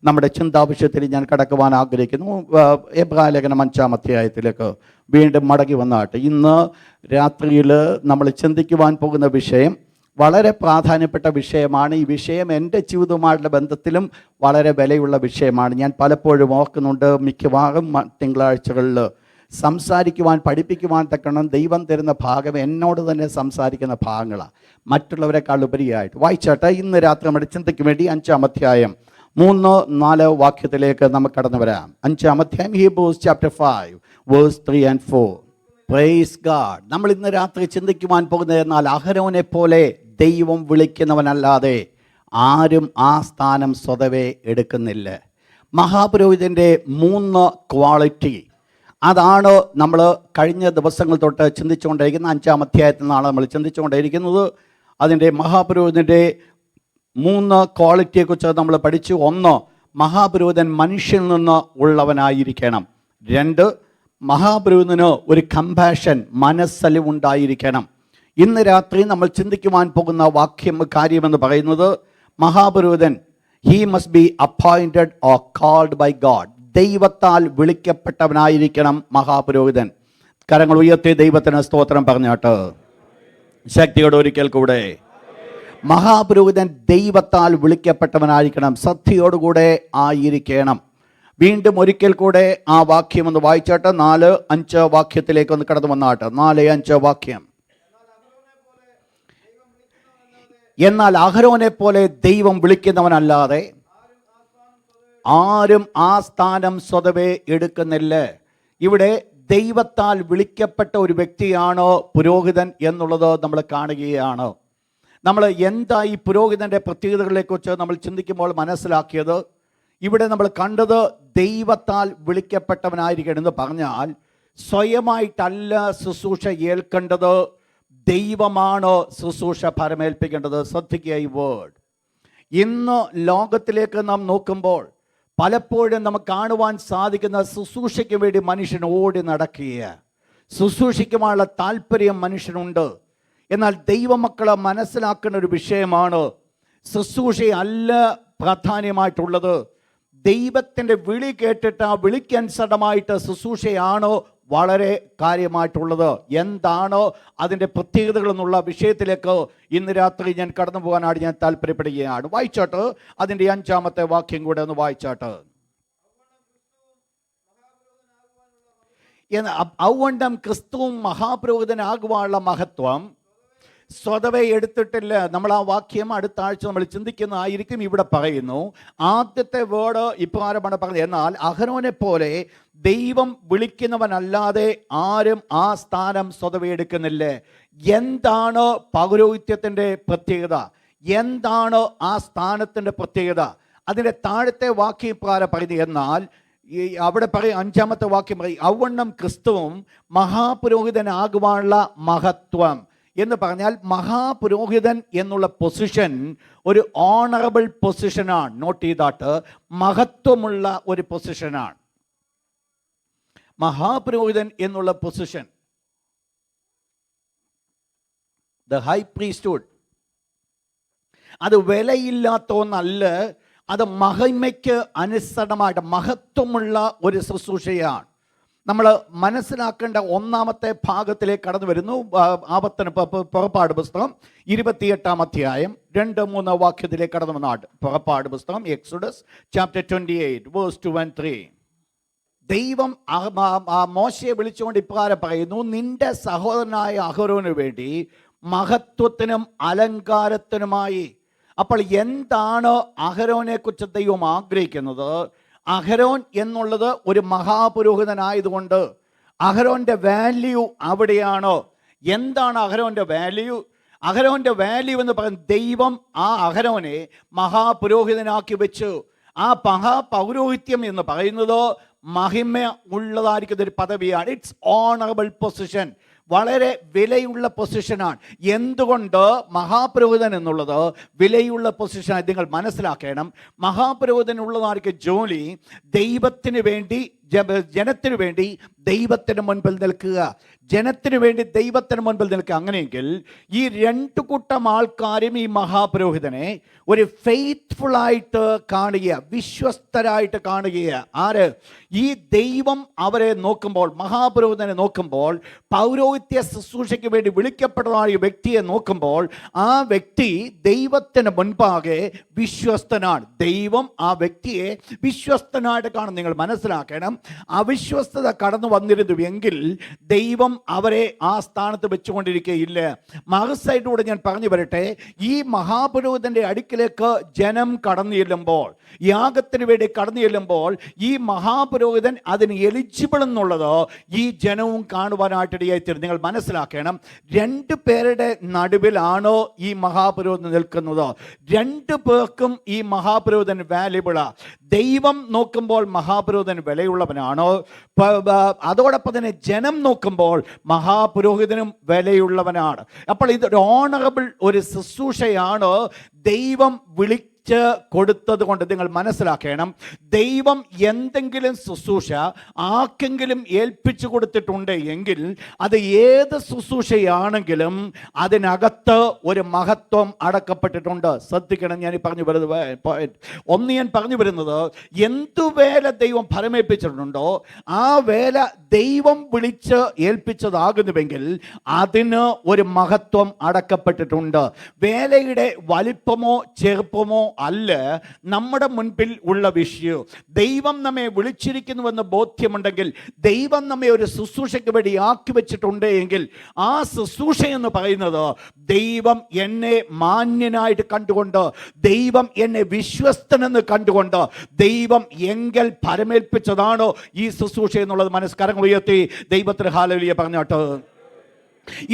നമ്മുടെ ചിന്താവിഷയത്തിൽ ഞാൻ കടക്കുവാൻ ആഗ്രഹിക്കുന്നു. എബ്രായ ലേഖനം 5-ാം അധ്യായത്തിലേക്ക് വീണ്ടും മടങ്ങി വന്നാട്ട് ഇന്ന് രാത്രിയിൽ നമ്മൾ ചിന്തിക്കുവാൻ പോകുന്ന വിഷയം വളരെ പ്രാധാന്യപ്പെട്ട വിഷയമാണ്. ഈ വിഷയം എൻ്റെ ജീവിതവുമായിട്ടുള്ള ബന്ധത്തിലും വളരെ വിലയുള്ള വിഷയമാണ്. ഞാൻ പലപ്പോഴും ഓർക്കുന്നുണ്ട്, മിക്കവാറും തിങ്കളാഴ്ചകളിൽ സംസാരിക്കുവാൻ പഠിപ്പിക്കുവാൻ തക്കണം ദൈവം തരുന്ന ഭാഗം എന്നോട് തന്നെ സംസാരിക്കുന്ന ഭാഗങ്ങളാണ്, മറ്റുള്ളവരെക്കാൾ ഉപരിയായിട്ട്. വായിച്ചാട്ടെ, ഇന്ന് രാത്രി നമ്മുടെ ചിന്തയ്ക്ക് വേണ്ടി 5-ാം അധ്യായം 3-4 വാക്യത്തിലേക്ക് നമുക്ക് കടന്നു വരാം. 5-ാം അധ്യായം Hebrews chapter 5 verse 3 and 4. Praise God. നമ്മൾ ഇന്ന് രാത്രി ചിന്തിക്കുവാൻ പോകുന്നത് എന്നാൽ അഹരോനെ പോലെ ദൈവം വിളിക്കുന്നവനല്ലാതെ ആരും ആ സ്ഥാനം സ്വതവേ എടുക്കുന്നില്ല. മഹാപുരോഹിതൻ്റെ 3 ക്വാളിറ്റി, അതാണ് നമ്മൾ കഴിഞ്ഞ ദിവസങ്ങൾ തൊട്ട് ചിന്തിച്ചുകൊണ്ടിരിക്കുന്നത്. 5-ാം അധ്യായത്തിൽ നിന്നാണ് നമ്മൾ ചിന്തിച്ചുകൊണ്ടിരിക്കുന്നത്. അതിൻ്റെ മഹാപുരോഹിതൻ്റെ 3 ക്വാളിറ്റിയെക്കുറിച്ച് നമ്മൾ പഠിച്ചു. 1, മഹാപുരോഹിതൻ മനുഷ്യനിൽ നിന്ന് ഉള്ളവനായിരിക്കണം. 2, മഹാപുരോഹിതന് ഒരു കമ്പാഷൻ, മനസ്സലിവുണ്ടായിരിക്കണം. ഇന്ന് രാത്രി നമ്മൾ ചിന്തിക്കുവാൻ പോകുന്ന കാര്യമെന്ന് പറയുന്നത്, മഹാപുരോഹിതൻ he must be appointed or called by God. ദൈവത്താൽ വിളിക്കപ്പെട്ടവനായിരിക്കണം മഹാപുരോഹിതൻ. കരങ്ങൾ ഉയർത്തി ദൈവത്തിന് സ്തോത്രം പറഞ്ഞാട്ട് ശക്തിയോടെ ഒരിക്കൽ കൂടെ. മഹാപുരോഹിതൻ ദൈവത്താൽ വിളിക്കപ്പെട്ടവനായിരിക്കണം, ശ്രദ്ധയോടുകൂടെ ആയിരിക്കണം. വീണ്ടും ഒരിക്കൽ കൂടെ ആ വാക്യം ഒന്ന് വായിച്ചാട്ട് 4-5 വാക്യത്തിലേക്ക് ഒന്ന് കടന്നു വന്നാട്ട്. 4-5 വാക്യം. എന്നാൽ അഹരോനെ പോലെ ദൈവം വിളിക്കുന്നവനല്ലാതെ ആരും ആ സ്ഥാനം സ്വതവേ എടുക്കുന്നില്ല. ഇവിടെ ദൈവത്താൽ വിളിക്കപ്പെട്ട ഒരു വ്യക്തിയാണ് പുരോഹിതൻ എന്നുള്ളത് നമ്മൾ കാണുകയാണ്. നമ്മൾ എന്താ ഈ പുരോഹിതൻ്റെ പ്രത്യേകതകളെക്കുറിച്ച് നമ്മൾ ചിന്തിക്കുമ്പോൾ മനസ്സിലാക്കിയത്, ഇവിടെ നമ്മൾ കണ്ടത് ദൈവത്താൽ വിളിക്കപ്പെട്ടവനായിരിക്കണം എന്ന് പറഞ്ഞാൽ സ്വയമായിട്ടല്ല ശുശ്രൂഷ ഏൽക്കേണ്ടത്, ദൈവമാണ് ശുശ്രൂഷ പരമേൽപ്പിക്കേണ്ടത്. ശ്രദ്ധിക്കുക ഈ വേർഡ്. ഇന്ന് ലോകത്തിലേക്ക് നാം നോക്കുമ്പോൾ പലപ്പോഴും നമുക്ക് കാണുവാൻ സാധിക്കുന്ന ശുശ്രൂഷയ്ക്ക് വേണ്ടി മനുഷ്യൻ ഓടി നടക്കുക, ശുശ്രൂഷിക്കുവാനുള്ള താല്പര്യം മനുഷ്യനുണ്ട്. എന്നാൽ ദൈവമക്കളെ മനസ്സിലാക്കുന്ന ഒരു വിഷയമാണ്, ശുശ്രൂഷയല്ല പ്രാധാന്യമായിട്ടുള്ളത്. ദൈവത്തിൻ്റെ വിളി കേട്ടിട്ട് ആ വിളിക്കനുസരണമായിട്ട് ശുശ്രൂഷയാണോ വളരെ കാര്യമായിട്ടുള്ളത്. എന്താണോ അതിൻ്റെ പ്രത്യേകതകൾ എന്നുള്ള വിഷയത്തിലേക്ക് ഇന്ന് രാത്രി ഞാൻ കടന്നു പോകാനായിട്ട് ഞാൻ താല്പര്യപ്പെടുകയാണ്. വായിച്ചാട്ട് അതിൻ്റെ 5-ാമത്തെ വാക്യം കൂടെ ഒന്ന് വായിച്ചാട്ട്. ഔവണ്ണം ക്രിസ്തുവും മഹാപുരോഹിതനാകുവാനുള്ള മഹത്വം സ്വതവേ എടുത്തിട്ടില്ല. നമ്മൾ ആ വാക്യം അടുത്ത ആഴ്ച നമ്മൾ ചിന്തിക്കുന്നതായിരിക്കും. ഇവിടെ പറയുന്നു, ആദ്യത്തെ വേർഡ് ഇപ്രകാരമാണ് പറഞ്ഞത്, എന്നാൽ അഹരോനെ പോലെ ദൈവം വിളിക്കുന്നവനല്ലാതെ ആരും ആ സ്ഥാനം സ്വതവേ എടുക്കുന്നില്ല. എന്താണ് പൗരോഹിത്യത്തിൻ്റെ പ്രത്യേകത? എന്താണ് ആ സ്ഥാനത്തിൻ്റെ പ്രത്യേകത? അതിൻ്റെ താഴത്തെ വാക്യം ഇപ്രകാരം പറയുന്നത്, എന്നാൽ അവിടെ പറയും 5-ാമത്തെ വാക്യം പറയും, ഔവണ്ണം ക്രിസ്തുവും മഹാപുരോഹിതനാകുവാനുള്ള മഹത്വം എന്ന് പറഞ്ഞാൽ മഹാപുരോഹിതൻ എന്നുള്ള പൊസിഷൻ ഒരു ഓണറബിൾ പൊസിഷനാണ്. നോട്ട് ചെയ്താട്ട്, മഹത്വമുള്ള ഒരു പൊസിഷനാണ് മഹാപുരോഹിതൻ എന്നുള്ള പൊസിഷൻ. ദ ഹൈ പ്രീസ്റ്റ്ഹുഡ് അത് വിലയില്ലാത്ത ഒന്നല്ല, അത് മഹിമയ്ക്ക് അനുസരണമായിട്ട് മഹത്വമുള്ള ഒരു ശുശ്രൂഷയാണ്. നമ്മൾ മനസ്സിലാക്കേണ്ട 1-ാമത്തെ ഭാഗത്തിലേക്ക് കടന്നു വരുന്നു. പുറപ്പാട് പുസ്തകം 28-ാം അധ്യായം 2-3 വാക്യത്തിലേക്ക് കടന്നു വന്നാട്ട്. പുറപ്പാട് പുസ്തകം എക്സോഡസ് ചാപ്റ്റർ 28 വേഴ്സ് 2 and 3. ദൈവം മോശയെ വിളിച്ചുകൊണ്ട് ഇപ്രകാരം പറയുന്നു, നിന്റെ സഹോദരനായ അഹരോന് വേണ്ടി മഹത്വത്തിനും അലങ്കാരത്തിനുമായി. അപ്പോൾ എന്താണ് അഹരോനെ കുറിച്ച് ദൈവം ആഗ്രഹിക്കുന്നത്? അഹരോൻ എന്നുള്ളത് ഒരു മഹാപുരോഹിതനായതുകൊണ്ട് അഹരോൻ്റെ വാല്യൂ അവിടെയാണ്. എന്താണ് അഹരോൻ്റെ വാല്യൂ? അഹരോൻ്റെ വാല്യൂ എന്ന് പറയുന്നത്, ദൈവം ആ അഹരോനെ മഹാപുരോഹിതനാക്കി വെച്ചു. ആ മഹാപൗരോഹിത്യം എന്ന് പറയുന്നത് മഹിമ ഉള്ളതായിരിക്കുന്ന ഒരു പദവിയാണ്. ഇറ്റ്സ് ഓണറബിൾ പൊസിഷൻ, വളരെ വിലയുള്ള പൊസിഷനാണ്. എന്തുകൊണ്ട് മഹാപുരോഹിതൻ എന്നുള്ളത് വിലയുള്ള പൊസിഷനായി നിങ്ങൾ മനസ്സിലാക്കണം. മഹാപുരോഹിതനുള്ളതായിരിക്കും ജോലി ദൈവത്തിന് വേണ്ടി ജനത്തിനു വേണ്ടി ദൈവത്തിന് മുൻപിൽ നിൽക്കുക, ജനത്തിനു വേണ്ടി ദൈവത്തിന് മുൻപിൽ നിൽക്കുക. അങ്ങനെയെങ്കിൽ ഈ രണ്ടു കൂട്ടം ആൾക്കാരും ഈ മഹാപുരോഹിതനെ ഒരു ഫെയ്ത്ത്ഫുള്ളായിട്ട് കാണുക, വിശ്വസ്തരായിട്ട് കാണുക. ആര്? ഈ ദൈവം അവരെ നോക്കുമ്പോൾ, മഹാപുരോഹിതനെ നോക്കുമ്പോൾ, പൗരോഹിത്യ ശുശ്രൂഷയ്ക്ക് വേണ്ടി വിളിക്കപ്പെട്ടതായ ഈ വ്യക്തിയെ നോക്കുമ്പോൾ ആ വ്യക്തി ദൈവത്തിന് മുൻപാകെ വിശ്വസ്തനാണ്. ദൈവം ആ വ്യക്തിയെ വിശ്വസ്തനായിട്ട് കാണും. നിങ്ങൾ മനസ്സിലാക്കണം, അവിശ്വസ്തത കടന്നു വന്നിരുന്നുവെങ്കിൽ ദൈവം അവരെ ആ സ്ഥാനത്ത് വെച്ചുകൊണ്ടിരിക്കുകയില്ല. മറുസൈഡിലൂടെ ഞാൻ പറഞ്ഞു വരട്ടെ, ഈ മഹാപുരോഹിതന്റെ അടുക്കിലേക്ക് ജനം കടന്നു ചെല്ലുമ്പോൾ, യാഗത്തിന് വേണ്ടി കടന്നു ചെല്ലുമ്പോൾ, ഈ മഹാപുരോഹിതൻ അതിന് എലിജിബിൾ എന്നുള്ളത് ഈ ജനവും കാണുവാനായിട്ടിടയായിത്തീരും. നിങ്ങൾ മനസ്സിലാക്കണം, രണ്ടു പേരുടെ നടുവിലാണോ ഈ മഹാപുരോഹിതൻ നിൽക്കുന്നത്. രണ്ടു പേർക്കും ഈ മഹാപുരോഹിതൻ വാല്യുബിളാ. ദൈവം നോക്കുമ്പോൾ മഹാപുരോഹിതൻ വിലയുള്ളവനാണോ, അതോടൊപ്പം തന്നെ ജനം നോക്കുമ്പോൾ മഹാപുരോഹിതനും വിലയുള്ളവനാണ്. അപ്പോൾ ഇതൊരു ഓണറബിൾ ഒരു ശുശ്രൂഷയാണ് ദൈവം കൊടുത്തത് കൊണ്ട് നിങ്ങൾ മനസ്സിലാക്കണം, ദൈവം എന്തെങ്കിലും ശുശ്രൂഷ ആർക്കെങ്കിലും ഏൽപ്പിച്ചു കൊടുത്തിട്ടുണ്ട് എങ്കിൽ അത് ഏത് ശുശ്രൂഷയാണെങ്കിലും അതിനകത്ത് ഒരു മഹത്വം അടക്കപ്പെട്ടിട്ടുണ്ട്. ശ്രദ്ധിക്കണം, ഞാൻ പറഞ്ഞു വരുന്നത് എന്തു വേല ദൈവം ഫലമേൽപ്പിച്ചിട്ടുണ്ടോ ആ വേല ദൈവം വിളിച്ച് ഏൽപ്പിച്ചതാകുന്നുവെങ്കിൽ അതിന് ഒരു മഹത്വം അടക്കപ്പെട്ടിട്ടുണ്ട്. വേലയുടെ വലിപ്പമോ ചെറുപ്പമോ അല്ല നമ്മുടെ മുൻപിൽ ഉള്ള വിഷയം. ദൈവം നമ്മെ വിളിച്ചിരിക്കുന്നുവെന്ന് ബോധ്യമുണ്ടെങ്കിൽ, ദൈവം നമ്മെ ഒരു ശുശ്രൂഷയ്ക്ക് വേണ്ടി ആക്കി വെച്ചിട്ടുണ്ട് എങ്കിൽ ആ ശുശ്രൂഷ എന്ന് പറയുന്നത് ദൈവം എന്നെ മാന്യനായിട്ട് കണ്ടുകൊണ്ട്, ദൈവം എന്നെ വിശ്വസ്തനെന്ന് കണ്ടുകൊണ്ട് ദൈവം എങ്കിൽ പരമേൽപ്പിച്ചതാണോ ഈ ശുശ്രൂഷ എന്നുള്ളത് മനസ്കരങ്ങൾ ഉയർത്തി ദൈവത്തിന് ഹല്ലേലൂയ പറഞ്ഞോട്ട്.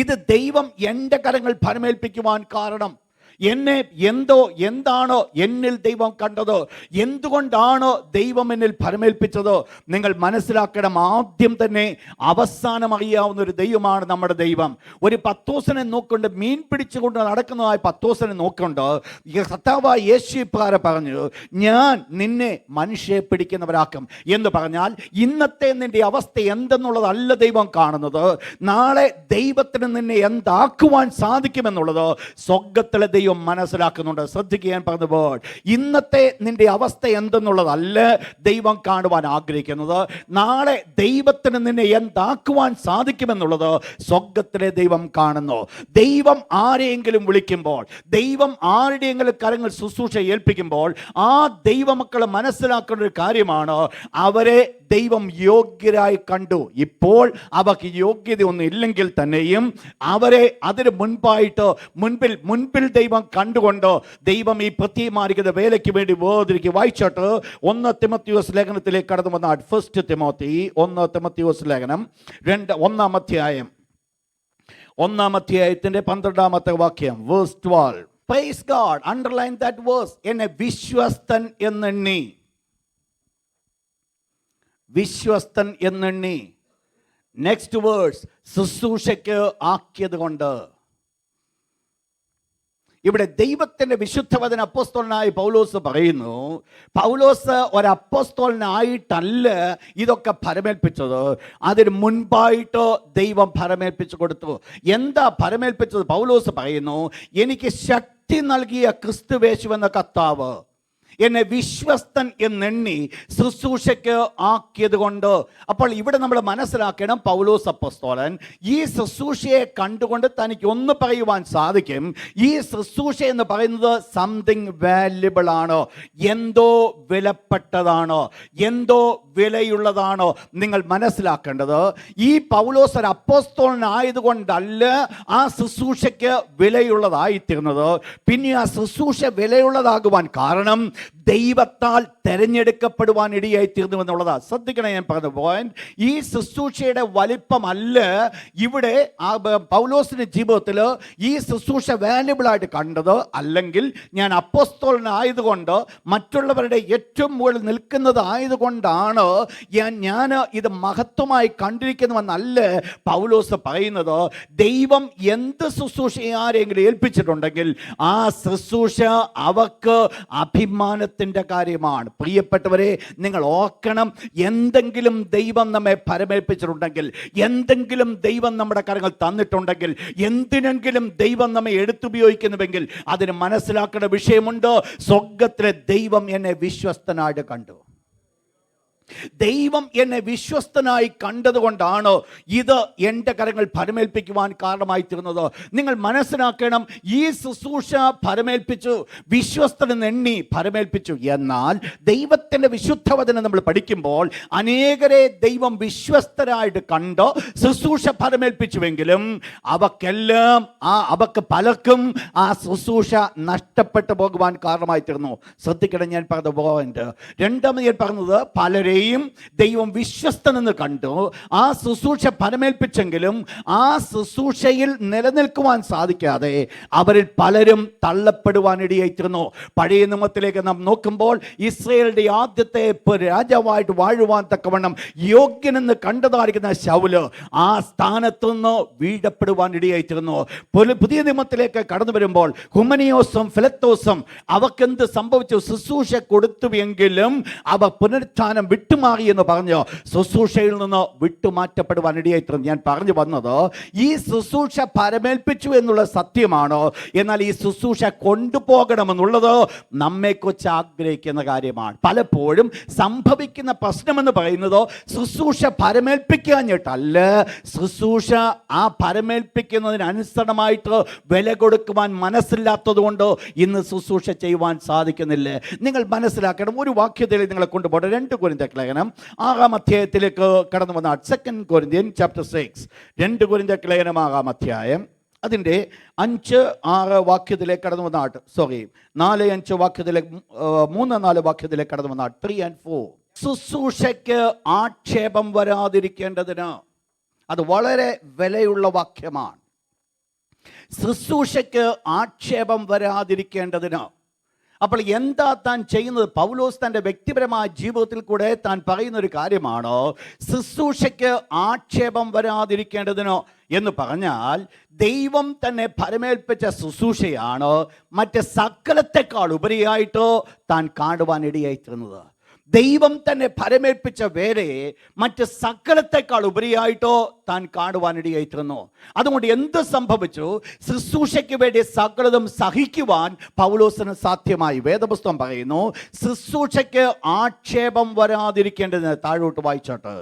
ഇത് ദൈവം എൻ്റെ കരങ്ങൾ പരമേൽപ്പിക്കുവാൻ കാരണം എന്നെ എന്താണോ എന്നിൽ ദൈവം കണ്ടത്, എന്തുകൊണ്ടാണോ ദൈവം എന്നിൽ ഫലമേൽപ്പിച്ചത്, നിങ്ങൾ മനസ്സിലാക്കണം. ആദ്യം തന്നെ അവസാനം അറിയാവുന്ന ഒരു ദൈവമാണ് നമ്മുടെ ദൈവം. ഒരു പത്തോസനെ നോക്കൊണ്ട്, മീൻ പിടിച്ചുകൊണ്ട് നടക്കുന്നതായ പത്തോസനെ നോക്കൊണ്ട് കർത്താവായ യേശു പറഞ്ഞു, ഞാൻ നിന്നെ മനുഷ്യരെ പിടിക്കുന്നവരാക്കും എന്ന് പറഞ്ഞാൽ ഇന്നത്തെ നിന്റെ അവസ്ഥ എന്തെന്നുള്ളതല്ല ദൈവം കാണുന്നത്. നാളെ ദൈവത്തിന് നിന്നെ എന്താക്കുവാൻ സാധിക്കുമെന്നുള്ളത് സ്വർഗ്ഗത്തിലെ ദൈവം മനസ്സിലാക്കുന്നുണ്ട്. ശ്രദ്ധിക്കാൻ പറഞ്ഞപ്പോൾ ഇന്നത്തെ നിന്റെ അവസ്ഥ എന്തെന്നുള്ളതല്ല ദൈവം കാണുവാൻ ആഗ്രഹിക്കുന്നത്. നാളെ ദൈവത്തിന് നിന്നെ എന്താക്കുവാൻ സാധിക്കുമെന്നുള്ളത് സ്വർഗ്ഗത്തിലെ ദൈവം കാണുന്നു. ദൈവം ആരെയെങ്കിലും വിളിക്കുമ്പോൾ, ദൈവം ആരുടെയെങ്കിലും കരങ്ങൾ ശുശ്രൂഷ ഏൽപ്പിക്കുമ്പോൾ ആ ദൈവമക്കളെ മനസ്സിലാക്കേണ്ട ഒരു കാര്യമാണ്, അവരെ ദൈവം യോഗ്യരായി കണ്ടു. ഇപ്പോൾ അവർക്ക് യോഗ്യതയൊന്നും ഇല്ലെങ്കിൽ തന്നെയും അവരെ അതിന് മുൻപിൽ ദൈവം കണ്ടുകൊണ്ട് ദൈവം ഈ പ്രത്യേകമായിരിക്കുന്ന വേലയ്ക്ക് വേണ്ടി വേർതിരിക്കുക. വായിച്ചോട്ട് 1 തിമോത്തിയോസ് ലേഖനത്തിലേക്ക് കടന്നു വന്നാൽ, 1 തിമോത്തിയോസ് ലേഖനം 1 അധ്യായത്തിന്റെ 12 വാക്യം, verse 12. Praise God, underline that verse. എന്നെ വിശ്വസ്തൻ എന്നെണ്ണി. നെക്സ്റ്റ് വേഴ്സ്, ശുശ്രൂഷയ്ക്ക് ആക്കിയത് കൊണ്ട്. ഇവിടെ ദൈവത്തിൻ്റെ വിശുദ്ധവചന അപ്പോസ്തലനായ പൗലോസ് പറയുന്നു, പൗലോസ് ഒരു അപ്പോസ്തലനായിട്ടല്ല ഇതൊക്കെ ഫലമേൽപ്പിച്ചത്, അതിന് മുൻപായിട്ട് ദൈവം ഫലമേൽപ്പിച്ചു കൊടുത്തു. എന്താ ഫലമേൽപ്പിച്ചത്? പൗലോസ് പറയുന്നു, എനിക്ക് ശക്തി നൽകിയ ക്രിസ്തുവേശു എന്ന കർത്താവ് എന്നെ വിശ്വസ്തൻ എന്നെണ്ണി ശുശ്രൂഷയ്ക്ക് ആക്കിയത് കൊണ്ട്. അപ്പോൾ ഇവിടെ നമ്മൾ മനസ്സിലാക്കണം, പൗലോസ് അപ്പോസ്തലൻ ഈ ശുശ്രൂഷയെ കണ്ടുകൊണ്ട് തനിക്ക് ഒന്ന് പറയുവാൻ സാധിക്കും, ഈ ശുശ്രൂഷ എന്ന് പറയുന്നത് സംതിങ് വാല്യുബിൾ ആണ്, എന്തോ വിലപ്പെട്ടതാണോ, എന്തോ വിലയുള്ളതാണോ. നിങ്ങൾ മനസ്സിലാക്കേണ്ടത്, ഈ പൗലോസ് ഒരു അപ്പോസ്തലനായതുകൊണ്ടല്ല ആ ശുശ്രൂഷയ്ക്ക് വിലയുള്ളതായിത്തീർന്നത്. പിന്നെ ആ ശുശ്രൂഷ വിലയുള്ളതാകുവാൻ കാരണം ദൈവത്താൽ തെരഞ്ഞെടുക്കപ്പെടുവാൻ ഇടയായി തീർന്നു എന്നുള്ളതാ. ശ്രദ്ധിക്കണം, ഞാൻ പറഞ്ഞ പോയിന്റ്. ഈ ശുശ്രൂഷയുടെ വലിപ്പമല്ല ഇവിടെ പൗലോസിന്റെ ജീവിതത്തിൽ ഈ ശുശ്രൂഷ വാല്യുബിളായിട്ട് കണ്ടത്. അല്ലെങ്കിൽ ഞാൻ അപ്പോസ്തലനായതുകൊണ്ട്, മറ്റുള്ളവരുടെ ഏറ്റവും മുകളിൽ നിൽക്കുന്നത് ആയതുകൊണ്ടാണ് ഞാൻ ഇത് മഹത്വമായി കണ്ടിരിക്കുന്നുവെന്നല്ല പൗലോസ് പറയുന്നത്. ദൈവം എന്ത് ശുശ്രൂഷ ആരെങ്കിലും ഏൽപ്പിച്ചിട്ടുണ്ടെങ്കിൽ ആ ശുശ്രൂഷ അവർക്ക് അഭിമാനത്തിന് ദൈവത്തിൻ്റെ കാര്യമാണ്. പ്രിയപ്പെട്ടവരെ, നിങ്ങൾ ഓർക്കണം, എന്തെങ്കിലും ദൈവം നമ്മെ പരമേൽപ്പിച്ചിട്ടുണ്ടെങ്കിൽ, എന്തെങ്കിലും ദൈവം നമ്മുടെ കാര്യങ്ങൾ തന്നിട്ടുണ്ടെങ്കിൽ, എന്തിനെങ്കിലും ദൈവം നമ്മെ എടുത്തുപയോഗിക്കുന്നുവെങ്കിൽ അതിന് മനസ്സിലാക്കേണ്ട വിഷയമുണ്ട്. സ്വർഗത്തിലെ ദൈവം എന്നെ വിശ്വസ്തനായിട്ട് കണ്ടു. ദൈവം എന്നെ വിശ്വസ്തനായി കണ്ടതുകൊണ്ടാണ് ഇത് എൻ്റെ കരങ്ങൾ പരമേൽപ്പിക്കുവാൻ കാരണമായി തീർന്നത്. നിങ്ങൾ മനസ്സിലാക്കണം, ഈ ശുശ്രൂഷ പരമേൽപ്പിച്ചു, വിശ്വസ്തനെന്ന് എണ്ണി പരമേൽപ്പിച്ചു. എന്നാൽ ദൈവത്തിൻ്റെ വിശുദ്ധവചനം നമ്മൾ പഠിക്കുമ്പോൾ അനേകരെ ദൈവം വിശ്വസ്തരായിട്ട് കണ്ട് ശുശ്രൂഷ പരമേൽപ്പിച്ചുവെങ്കിലും അവർക്ക് പലർക്കും ആ ശുശ്രൂഷ നഷ്ടപ്പെട്ടു പോകുവാൻ കാരണമായി തീർന്നു. ശ്രദ്ധിക്കണം, ഞാൻ പറഞ്ഞ പോയിന്റ്. രണ്ടാമത് ഞാൻ പറഞ്ഞത്, പലരെയും ദൈവം വിശ്വസ്തനെന്ന് കണ്ടു, ആ ശുശ്രൂഷ പരമേൽപ്പിച്ചെങ്കിലും ആ ശുശ്രൂഷയിൽ നിലനിൽക്കുവാൻ സാധിക്കാതെ അവരിൽ പലരും തള്ളപ്പെടുവാനിടയായിത്തീർന്നു. പഴയ നിയമത്തിലേക്ക് നാം നോക്കുമ്പോൾ ഇസ്രായേലിന്റെ ആദ്യത്തെ രാജാവായിട്ട് വാഴുവാൻ തക്കവണ്ണം യോഗ്യനെന്ന് കണ്ടതായിരിക്കുന്ന ശൗല് ആ സ്ഥാനത്തു നിന്ന് വീഴപ്പെടുവാനിടയായിത്തീർന്നു. പുതിയ നിയമത്തിലേക്ക് കടന്നു വരുമ്പോൾ ഹുമനിയോസും ഫിലത്തോസും അവർക്കെന്ത് സംഭവിച്ചു? ശുശ്രൂഷ കൊടുത്തുവെങ്കിലും അവർ പുനരുത്ഥാനം വിട്ടുമാറി എന്ന് പറഞ്ഞ് ശുശ്രൂഷയിൽ നിന്ന് വിട്ടുമാറ്റപ്പെടുവാനിടയായിത്തീർന്നു. ഞാൻ പറഞ്ഞു വന്നത്, ഈ ശുശ്രൂഷ പരമേൽപ്പിച്ചു എന്നുള്ള സത്യമാണ്. എന്നാൽ ഈ ശുശ്രൂഷ കൊണ്ടുപോകണമെന്നുള്ളത് നമ്മെക്കുറിച്ച് ആഗ്രഹിക്കുന്ന കാര്യമാണ്. പലപ്പോഴും സംഭവിക്കുന്ന പ്രശ്നമെന്ന് പറയുന്നത് ശുശ്രൂഷ പരമേൽപ്പിക്കാഞ്ഞിട്ടല്ല, ശുശ്രൂഷ ആ പരമേൽപ്പിക്കുന്നതിനനുസരണമായിട്ട് വില കൊടുക്കുവാൻ മനസ്സില്ലാത്തത് കൊണ്ട് ഇന്ന് ശുശ്രൂഷ ചെയ്യുവാൻ സാധിക്കുന്നില്ല. നിങ്ങൾ മനസ്സിലാക്കണം, ഒരു വാക്യത്തിൽ നിങ്ങളെ കൊണ്ടുപോകട്ടെ. 2 കൊരിന്ത്യർ ലേഖനം 6-ാം അധ്യായത്തിലേക്ക് കടന്നു വന്ന 2 Corinthians chapter 6, 2 കൊരിന്ത്യർ ലേഖനം 6-ാം അധ്യായം അതിൻ്റെ 5-6 വാക്യത്തിലേക്ക് കടന്നു വന്ന 4-5 വാക്യത്തിലേക്ക് 3-4 വാക്യത്തിലേക്ക് കടന്നു വന്ന 3 and 4. ശുശ്രൂഷയ്ക്ക് ആക്ഷേപം വരാതിരിക്കേണ്ടതിന്, അത് വളരെ വിലയുള്ള വാക്യമാണ്. ശുശ്രൂഷയ്ക്ക് ആക്ഷേപം വരാതിരിക്കേണ്ടതിന്. അപ്പോൾ എന്താ താൻ ചെയ്യുന്നത്? പൗലോസ് തൻ്റെ വ്യക്തിപരമായ ജീവിതത്തിൽ കൂടെ താൻ പറയുന്നൊരു കാര്യമാണ്, ശുശ്രൂഷയ്ക്ക് ആക്ഷേപം വരാതിരിക്കേണ്ടതിനോ എന്ന് പറഞ്ഞാൽ ദൈവം തന്നെ പരമേൽപ്പിച്ച ശുശ്രൂഷയാണ് മറ്റ് സകലത്തെക്കാൾ ഉപരിയായിട്ട് താൻ കാണുവാനിടയായിത്തീർന്നത്. ദൈവം തന്നെ പരമേൽപ്പിച്ച വേലയെ മറ്റ് സകലത്തെക്കാൾ ഉപരിയായിട്ടോ താൻ കാണുവാനിടയായിത്തീർന്നു. അതുകൊണ്ട് എന്ത് സംഭവിച്ചു? ശുശ്രൂഷയ്ക്ക് വേണ്ടി സകലതും സഹിക്കുവാൻ പൗലോസിന് സാധ്യമായി. വേദപുസ്തകം പറയുന്നു, ശുശ്രൂഷയ്ക്ക് ആക്ഷേപം വരാതിരിക്കേണ്ടതിന്. താഴോട്ട് വായിച്ചോട്ട്.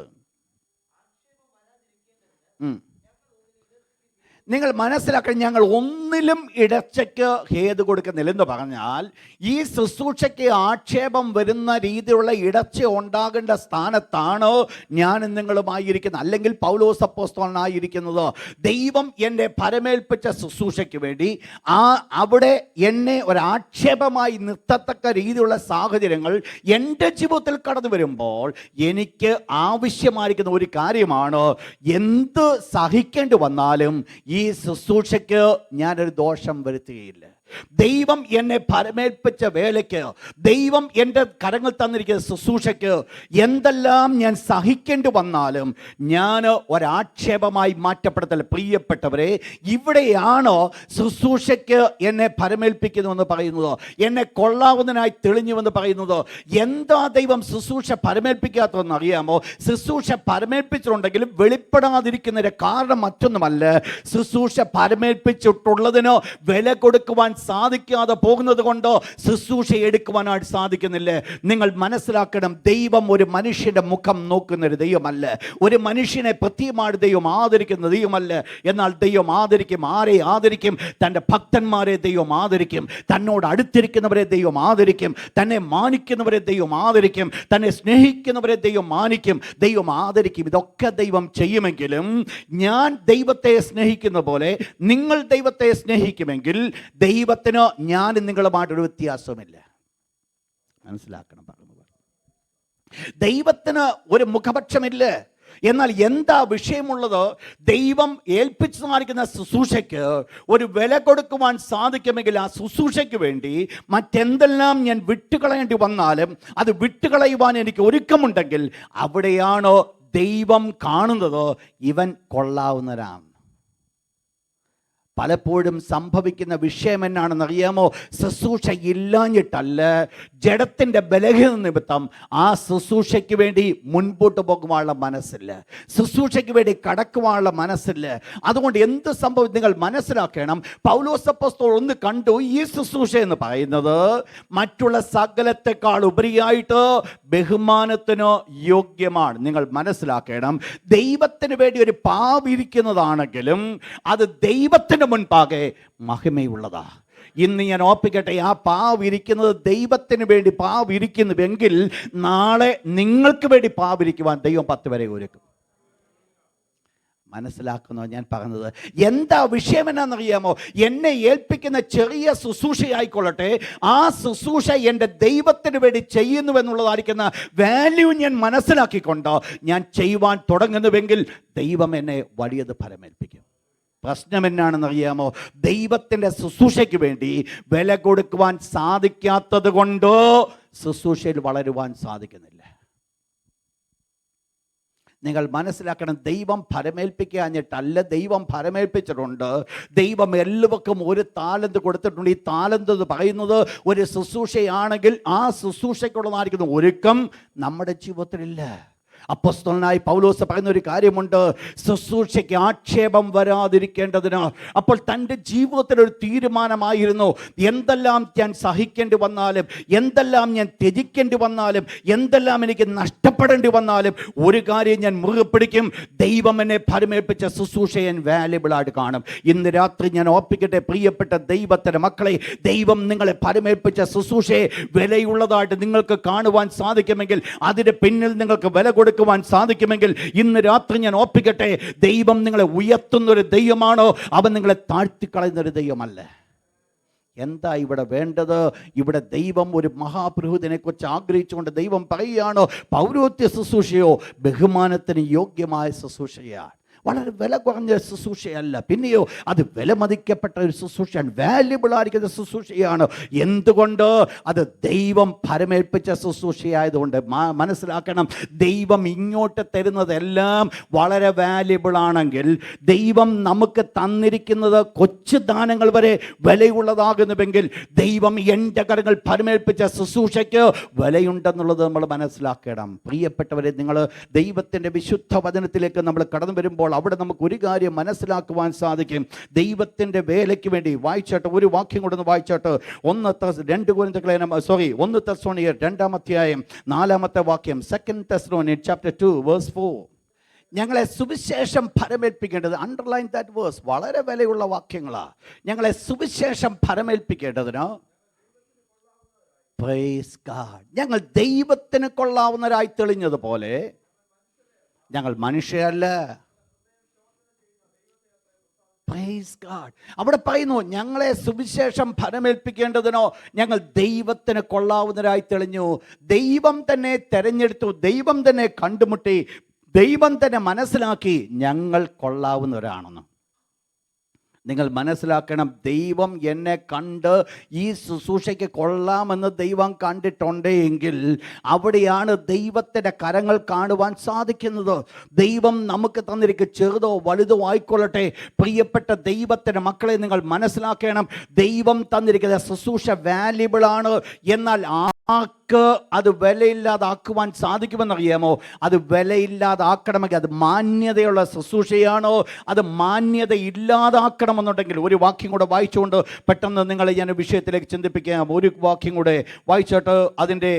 നിങ്ങൾ മനസ്സിലാക്കണം, ഞങ്ങൾ ഒന്നിലും ഇടച്ചയ്ക്ക് ഹേതു കൊടുക്കുന്നില്ലെന്ന് പറഞ്ഞാൽ ഈ ശുശ്രൂഷയ്ക്ക് ആക്ഷേപം വരുന്ന രീതിയിലുള്ള ഇടച്ച ഉണ്ടാകേണ്ട സ്ഥാനത്താണ് ഞാനും നിങ്ങളുമായിരിക്കുന്നത്, അല്ലെങ്കിൽ പൗലോസ് അപ്പോസ്തലനായിരിക്കുന്നത്. ദൈവം എന്നെ പരമേൽപ്പിച്ച ശുശ്രൂഷയ്ക്ക് വേണ്ടി അവിടെ എന്നെ ഒരാക്ഷേപമായി നിർത്തത്തക്ക രീതിയിലുള്ള സാഹചര്യങ്ങൾ എൻ്റെ ജീവിതത്തിൽ കടന്നു വരുമ്പോൾ എനിക്ക് ആവശ്യമായിരിക്കുന്ന ഒരു കാര്യമാണ്, എന്ത് സഹിക്കേണ്ടി വന്നാലും ഈ ശുശ്രൂഷയ്ക്ക് ഞാനൊരു ദോഷം വരുത്തുകയില്ല. ദൈവം എന്നെ പരമേൽപ്പിച്ച വേലയ്ക്ക്, ദൈവം എൻ്റെ കരങ്ങൾ തന്നിരിക്കുന്ന ശുശ്രൂഷയ്ക്ക് എന്തെല്ലാം ഞാൻ സഹിക്കേണ്ടി വന്നാലും ഞാൻ ഒരാക്ഷേപമായി മാറ്റപ്പെടത്തില്ല. പ്രിയപ്പെട്ടവരെ, ഇവിടെയാണോ ശുശ്രൂഷയ്ക്ക് എന്നെ പരമേൽപ്പിക്കുന്നുവെന്ന് പറയുന്നത്, എന്നെ കൊള്ളാവുന്നതിനായി തെളിഞ്ഞുവെന്ന് പറയുന്നത്? എന്താ ദൈവം ശുശ്രൂഷ പരമേൽപ്പിക്കാത്തതെന്ന് അറിയാമോ? ശുശ്രൂഷ പരമേൽപ്പിച്ചിട്ടുണ്ടെങ്കിലും വെളിപ്പെടാതിരിക്കുന്നതിൻ്റെ കാരണം മറ്റൊന്നുമല്ല, ശുശ്രൂഷ പരമേൽപ്പിച്ചിട്ടുള്ളതിനോ വില കൊടുക്കുവാൻ സാധിക്കാതെ പോകുന്നത് കൊണ്ട് ശുശ്രൂഷ എടുക്കുവാനായിട്ട് സാധിക്കുന്നില്ല. നിങ്ങൾ മനസ്സിലാക്കണം, ദൈവം ഒരു മനുഷ്യന്റെ മുഖം നോക്കുന്ന ഒരു ദൈവമല്ല, ഒരു മനുഷ്യനെ പ്രത്യേകമായിട്ട് ദൈവം ആദരിക്കുന്ന ദൈവമല്ല. എന്നാൽ ദൈവം ആദരിക്കും. ആരെ ആദരിക്കും? തൻ്റെ ഭക്തന്മാരെ ദൈവം ആദരിക്കും, തന്നോട് അടുത്തിരിക്കുന്നവരെ ദൈവം ആദരിക്കും, തന്നെ മാനിക്കുന്നവരെ ദൈവം ആദരിക്കും, തന്നെ സ്നേഹിക്കുന്നവരെ ദൈവം മാനിക്കും, ദൈവം ആദരിക്കും. ഇതൊക്കെ ദൈവം ചെയ്യുമെങ്കിലും ഞാൻ ദൈവത്തെ സ്നേഹിക്കുന്ന പോലെ നിങ്ങൾ ദൈവത്തെ സ്നേഹിക്കുമെങ്കിൽ ദൈവത്തിന് ഞാനും നിങ്ങളുമായിട്ടൊരു വ്യത്യാസമില്ല. മനസ്സിലാക്കണം പറഞ്ഞത്. ദൈവത്തിന് ഒരു മുഖപക്ഷമില്ല. എന്നാൽ എന്താ വിഷയമുള്ളത്? ദൈവം ഏൽപ്പിച്ചു നൽകുന്ന ശുശ്രൂഷയ്ക്ക് ഒരു വില കൊടുക്കുവാൻ സാധിക്കുമെങ്കിൽ ആ ശുശ്രൂഷയ്ക്ക് വേണ്ടി മറ്റെന്തെല്ലാം ഞാൻ വിട്ടുകളയേണ്ടി വന്നാലും അത് വിട്ടുകളയുവാൻ എനിക്ക് ഒരുക്കമുണ്ടെങ്കിൽ അവിടെയാണോ ദൈവം കാണുന്നത് ഇവൻ കൊള്ളാവുന്നവനാണ്. പലപ്പോഴും സംഭവിക്കുന്ന വിഷയം എന്നാണെന്നറിയാമോ? ശുശ്രൂഷ ഇല്ലാഞ്ഞിട്ടല്ല, ജഡത്തിൻ്റെ ബലഹീന നിമിത്തം ആ ശുശ്രൂഷയ്ക്ക് വേണ്ടി മുൻപോട്ട് പോകുവാനുള്ള മനസ്സില്ല, ശുശ്രൂഷയ്ക്ക് വേണ്ടി കടക്കുവാനുള്ള മനസ്സില്ല. അതുകൊണ്ട് എന്ത് സംഭവം നിങ്ങൾ മനസ്സിലാക്കണം. പൗലോസ് അപ്പോസ്തലൻ ഒന്ന് കണ്ടു, ഈ ശുശ്രൂഷ എന്ന് പറയുന്നത് മറ്റുള്ള സകലത്തെക്കാൾ ഉപരിയായിട്ട് ബഹുമാനത്തിന് യോഗ്യമാണ്. നിങ്ങൾ മനസ്സിലാക്കണം, ദൈവത്തിന് വേണ്ടി ഒരു പാവിരിക്കുന്നതാണെങ്കിലും അത് ദൈവത്തിന് മുൻപാകെ മഹിമയുള്ളതാ. ഇന്ന് ഞാൻ ഓർപ്പിക്കട്ടെ, ആ പാവിരിക്കുന്നത് ദൈവത്തിന് വേണ്ടി പാവിരിക്കുന്നുവെങ്കിൽ നാളെ നിങ്ങൾക്ക് വേണ്ടി പാവിരിക്കുവാൻ ദൈവം 10 വരെ ഒരുക്കും. മനസ്സിലാക്കുന്നോ ഞാൻ പറഞ്ഞത്? എന്താ വിഷയം എന്നാണെന്നറിയാമോ? എന്നെ ഏൽപ്പിക്കുന്ന ചെറിയ ശുശ്രൂഷയായിക്കൊള്ളട്ടെ, ആ ശുശ്രൂഷ എൻ്റെ ദൈവത്തിന് വേണ്ടി ചെയ്യുന്നുവെന്നുള്ളതായിരിക്കുന്ന വാല്യൂ ഞാൻ മനസ്സിലാക്കിക്കൊണ്ട് ഞാൻ ചെയ്യുവാൻ തുടങ്ങുന്നുവെങ്കിൽ ദൈവം എന്നെ വലിയത് ഫലമേൽപ്പിക്കും. പ്രശ്നം എന്നാണെന്നറിയാമോ? ദൈവത്തിൻ്റെ ശുശ്രൂഷയ്ക്ക് വേണ്ടി വില കൊടുക്കുവാൻ സാധിക്കാത്തത് കൊണ്ട് ശുശ്രൂഷയിൽ വളരുവാൻ സാധിക്കുന്നില്ല. നിങ്ങൾ മനസ്സിലാക്കണം, ദൈവം ഫലമേൽപ്പിക്കാഞ്ഞിട്ടല്ല, ദൈവം ഫലമേൽപ്പിച്ചിട്ടുണ്ട്. ദൈവം എല്ലാവർക്കും ഒരു താലന്ത് കൊടുത്തിട്ടുണ്ട്. ഈ താലന്ത് എന്ന് പറയുന്നത് ഒരു ശുശ്രൂഷയാണെങ്കിൽ ആ ശുശ്രൂഷയ്ക്കുള്ളതായിരിക്കുന്ന ഒരുക്കം നമ്മുടെ ജീവിതത്തിലില്ല. അപ്പോസ്തലനായ പൗലോസ് പറയുന്ന ഒരു കാര്യമുണ്ട്, ശുശ്രൂഷയ്ക്ക് ആക്ഷേപം വരാതിരിക്കേണ്ടതിന്. അപ്പോൾ തൻ്റെ ജീവിതത്തിലൊരു തീരുമാനമായിരുന്നു, എന്തെല്ലാം ഞാൻ സഹിക്കേണ്ടി വന്നാലും, എന്തെല്ലാം ഞാൻ ത്യജിക്കേണ്ടി വന്നാലും, എന്തെല്ലാം എനിക്ക് നഷ്ടപ്പെടേണ്ടി വന്നാലും ഒരു കാര്യം ഞാൻ മുറുകെ പിടിക്കും, ദൈവം എന്നെ ഫലമേൽപ്പിച്ച ശുശ്രൂഷയെ ഞാൻ വാല്യബിളായിട്ട് കാണും. ഇന്ന് രാത്രി ഞാൻ ഓർപ്പിക്കട്ടെ പ്രിയപ്പെട്ട ദൈവത്തിൻ്റെ മക്കളെ, ദൈവം നിങ്ങളെ ഫലമേൽപ്പിച്ച ശുശ്രൂഷയെ വിലയുള്ളതായിട്ട് നിങ്ങൾക്ക് കാണുവാൻ സാധിക്കുമെങ്കിൽ, അതിന് പിന്നിൽ നിങ്ങൾക്ക് വില കൊടുക്കുവാൻ സാധിക്കുമെങ്കിൽ, ഇന്ന് രാത്രി ഞാൻ ഓർപ്പിക്കട്ടെ, ദൈവം നിങ്ങളെ ഉയർത്തുന്നൊരു ദൈവമാണോ, അവൻ നിങ്ങളെ താഴ്ത്തിക്കളയുന്നൊരു ദൈവമല്ല. എന്താ ഇവിടെ വേണ്ടത്? ഇവിടെ ദൈവം ഒരു മഹാപുരോഹിതനെ കുറിച്ച് ആഗ്രഹിച്ചുകൊണ്ട് ദൈവം പറയുകയാണോ, പൗരോഹിത്യ ശുശ്രൂഷയോ ബഹുമാനത്തിന് യോഗ്യമായ ശുശ്രൂഷയാണ്. വളരെ വില കുറഞ്ഞ ശുശ്രൂഷയല്ല, പിന്നെയോ അത് വിലമതിക്കപ്പെട്ട ഒരു ശുശ്രൂഷയാണ്, വാല്യുബിൾ ആയിരിക്കുന്ന ശുശ്രൂഷയാണ്. എന്തുകൊണ്ട്? അത് ദൈവം ഫലമേൽപ്പിച്ച ശുശ്രൂഷയായതുകൊണ്ട്. മനസ്സിലാക്കണം, ദൈവം ഇങ്ങോട്ട് തരുന്നതെല്ലാം വളരെ വാല്യുബിൾ ആണെങ്കിൽ, ദൈവം നമുക്ക് തന്നിരിക്കുന്നത് കൊച്ചു ദാനങ്ങൾ വരെ വിലയുള്ളതാകുന്നുവെങ്കിൽ, ദൈവം എൻ്റെ കരങ്ങൾ ഫലമേൽപ്പിച്ച ശുശ്രൂഷയ്ക്ക് വിലയുണ്ടെന്നുള്ളത് നമ്മൾ മനസ്സിലാക്കണം. പ്രിയപ്പെട്ടവരെ, നിങ്ങൾ ദൈവത്തിൻ്റെ വിശുദ്ധ വചനത്തിലേക്ക് നമ്മൾ കടന്നു വരുമ്പോൾ അവിടെ നമുക്ക് ഒരു കാര്യം മനസ്സിലാക്കുവാൻ സാധിക്കും. ദൈവത്തിൻ്റെ വേലയ്ക്ക് വേണ്ടി വായിച്ചോട്ട് ഒരു വാക്യം കൊണ്ടൊന്ന് വായിച്ചോട്ട്. 1 തെസ്സലോനിയർ 2-ാം അധ്യായം 4-ാമത്തെ വാക്യം. 2 Thessalonians chapter 2 verse 4. ഞങ്ങളെ സുവിശേഷം ഫലമേൽപ്പിക്കേണ്ടത്, അണ്ടർലൈൻ ദാറ്റ് വേഴ്സ്, വളരെ വിലയുള്ള വാക്യങ്ങളാണ്. ഞങ്ങളെ സുവിശേഷം ഫലമേൽപ്പിക്കേണ്ടതിന്, പ്രൈസ് ഗോഡ്, ഞങ്ങൾ ദൈവത്തിന് കൊള്ളാവുന്നവരായി തെളിഞ്ഞതുപോലെ ഞങ്ങൾ മനുഷ്യരല്ല. Praise God. അവിടെ പറയുന്നു, ഞങ്ങളെ സുവിശേഷം ഫലമേൽപ്പിക്കേണ്ടതിനോ ഞങ്ങൾ ദൈവത്തിന് കൊള്ളാവുന്നവരായി തെളിഞ്ഞു. ദൈവം തന്നെ തെരഞ്ഞെടുത്തു, ദൈവം തന്നെ കണ്ടുമുട്ടി, ദൈവം തന്നെ മനസ്സിലാക്കി ഞങ്ങൾ കൊള്ളാവുന്നവരാണെന്ന്. നിങ്ങൾ മനസ്സിലാക്കണം, ദൈവം എന്നെ കണ്ട് ഈ ശുശ്രൂഷയ്ക്ക് കൊള്ളാമെന്ന് ദൈവം കണ്ടിട്ടുണ്ടെങ്കിൽ അവിടെയാണ് ദൈവത്തിൻ്റെ കരങ്ങൾ കാണുവാൻ സാധിക്കുന്നത്. ദൈവം നമുക്ക് തന്നിരിക്കും, ചെറുതോ വലുതോ ആയിക്കൊള്ളട്ടെ. പ്രിയപ്പെട്ട ദൈവത്തിൻ്റെ മക്കളെ, നിങ്ങൾ മനസ്സിലാക്കണം, ദൈവം തന്നിരിക്കുന്ന ശുശ്രൂഷ വാല്യുബിളാണ്. എന്നാൽ ആർക്ക് അത് വിലയില്ലാതാക്കുവാൻ സാധിക്കുമെന്നറിയാമോ? അത് വിലയില്ലാതാക്കണമെങ്കിൽ അത് മാന്യതയുള്ള ശുശ്രൂഷയാണോ? അത് മാന്യത ഇല്ലാതാക്കണമെന്നുണ്ടെങ്കിൽ, ഒരു വാക്യം കൂടെ വായിച്ചുകൊണ്ട് പെട്ടെന്ന് നിങ്ങളെ ഞാൻ വിഷയത്തിലേക്ക് ചിന്തിപ്പിക്കാം. ഒരു വാക്യം കൂടെ വായിച്ചിട്ട് അതിൻ്റെ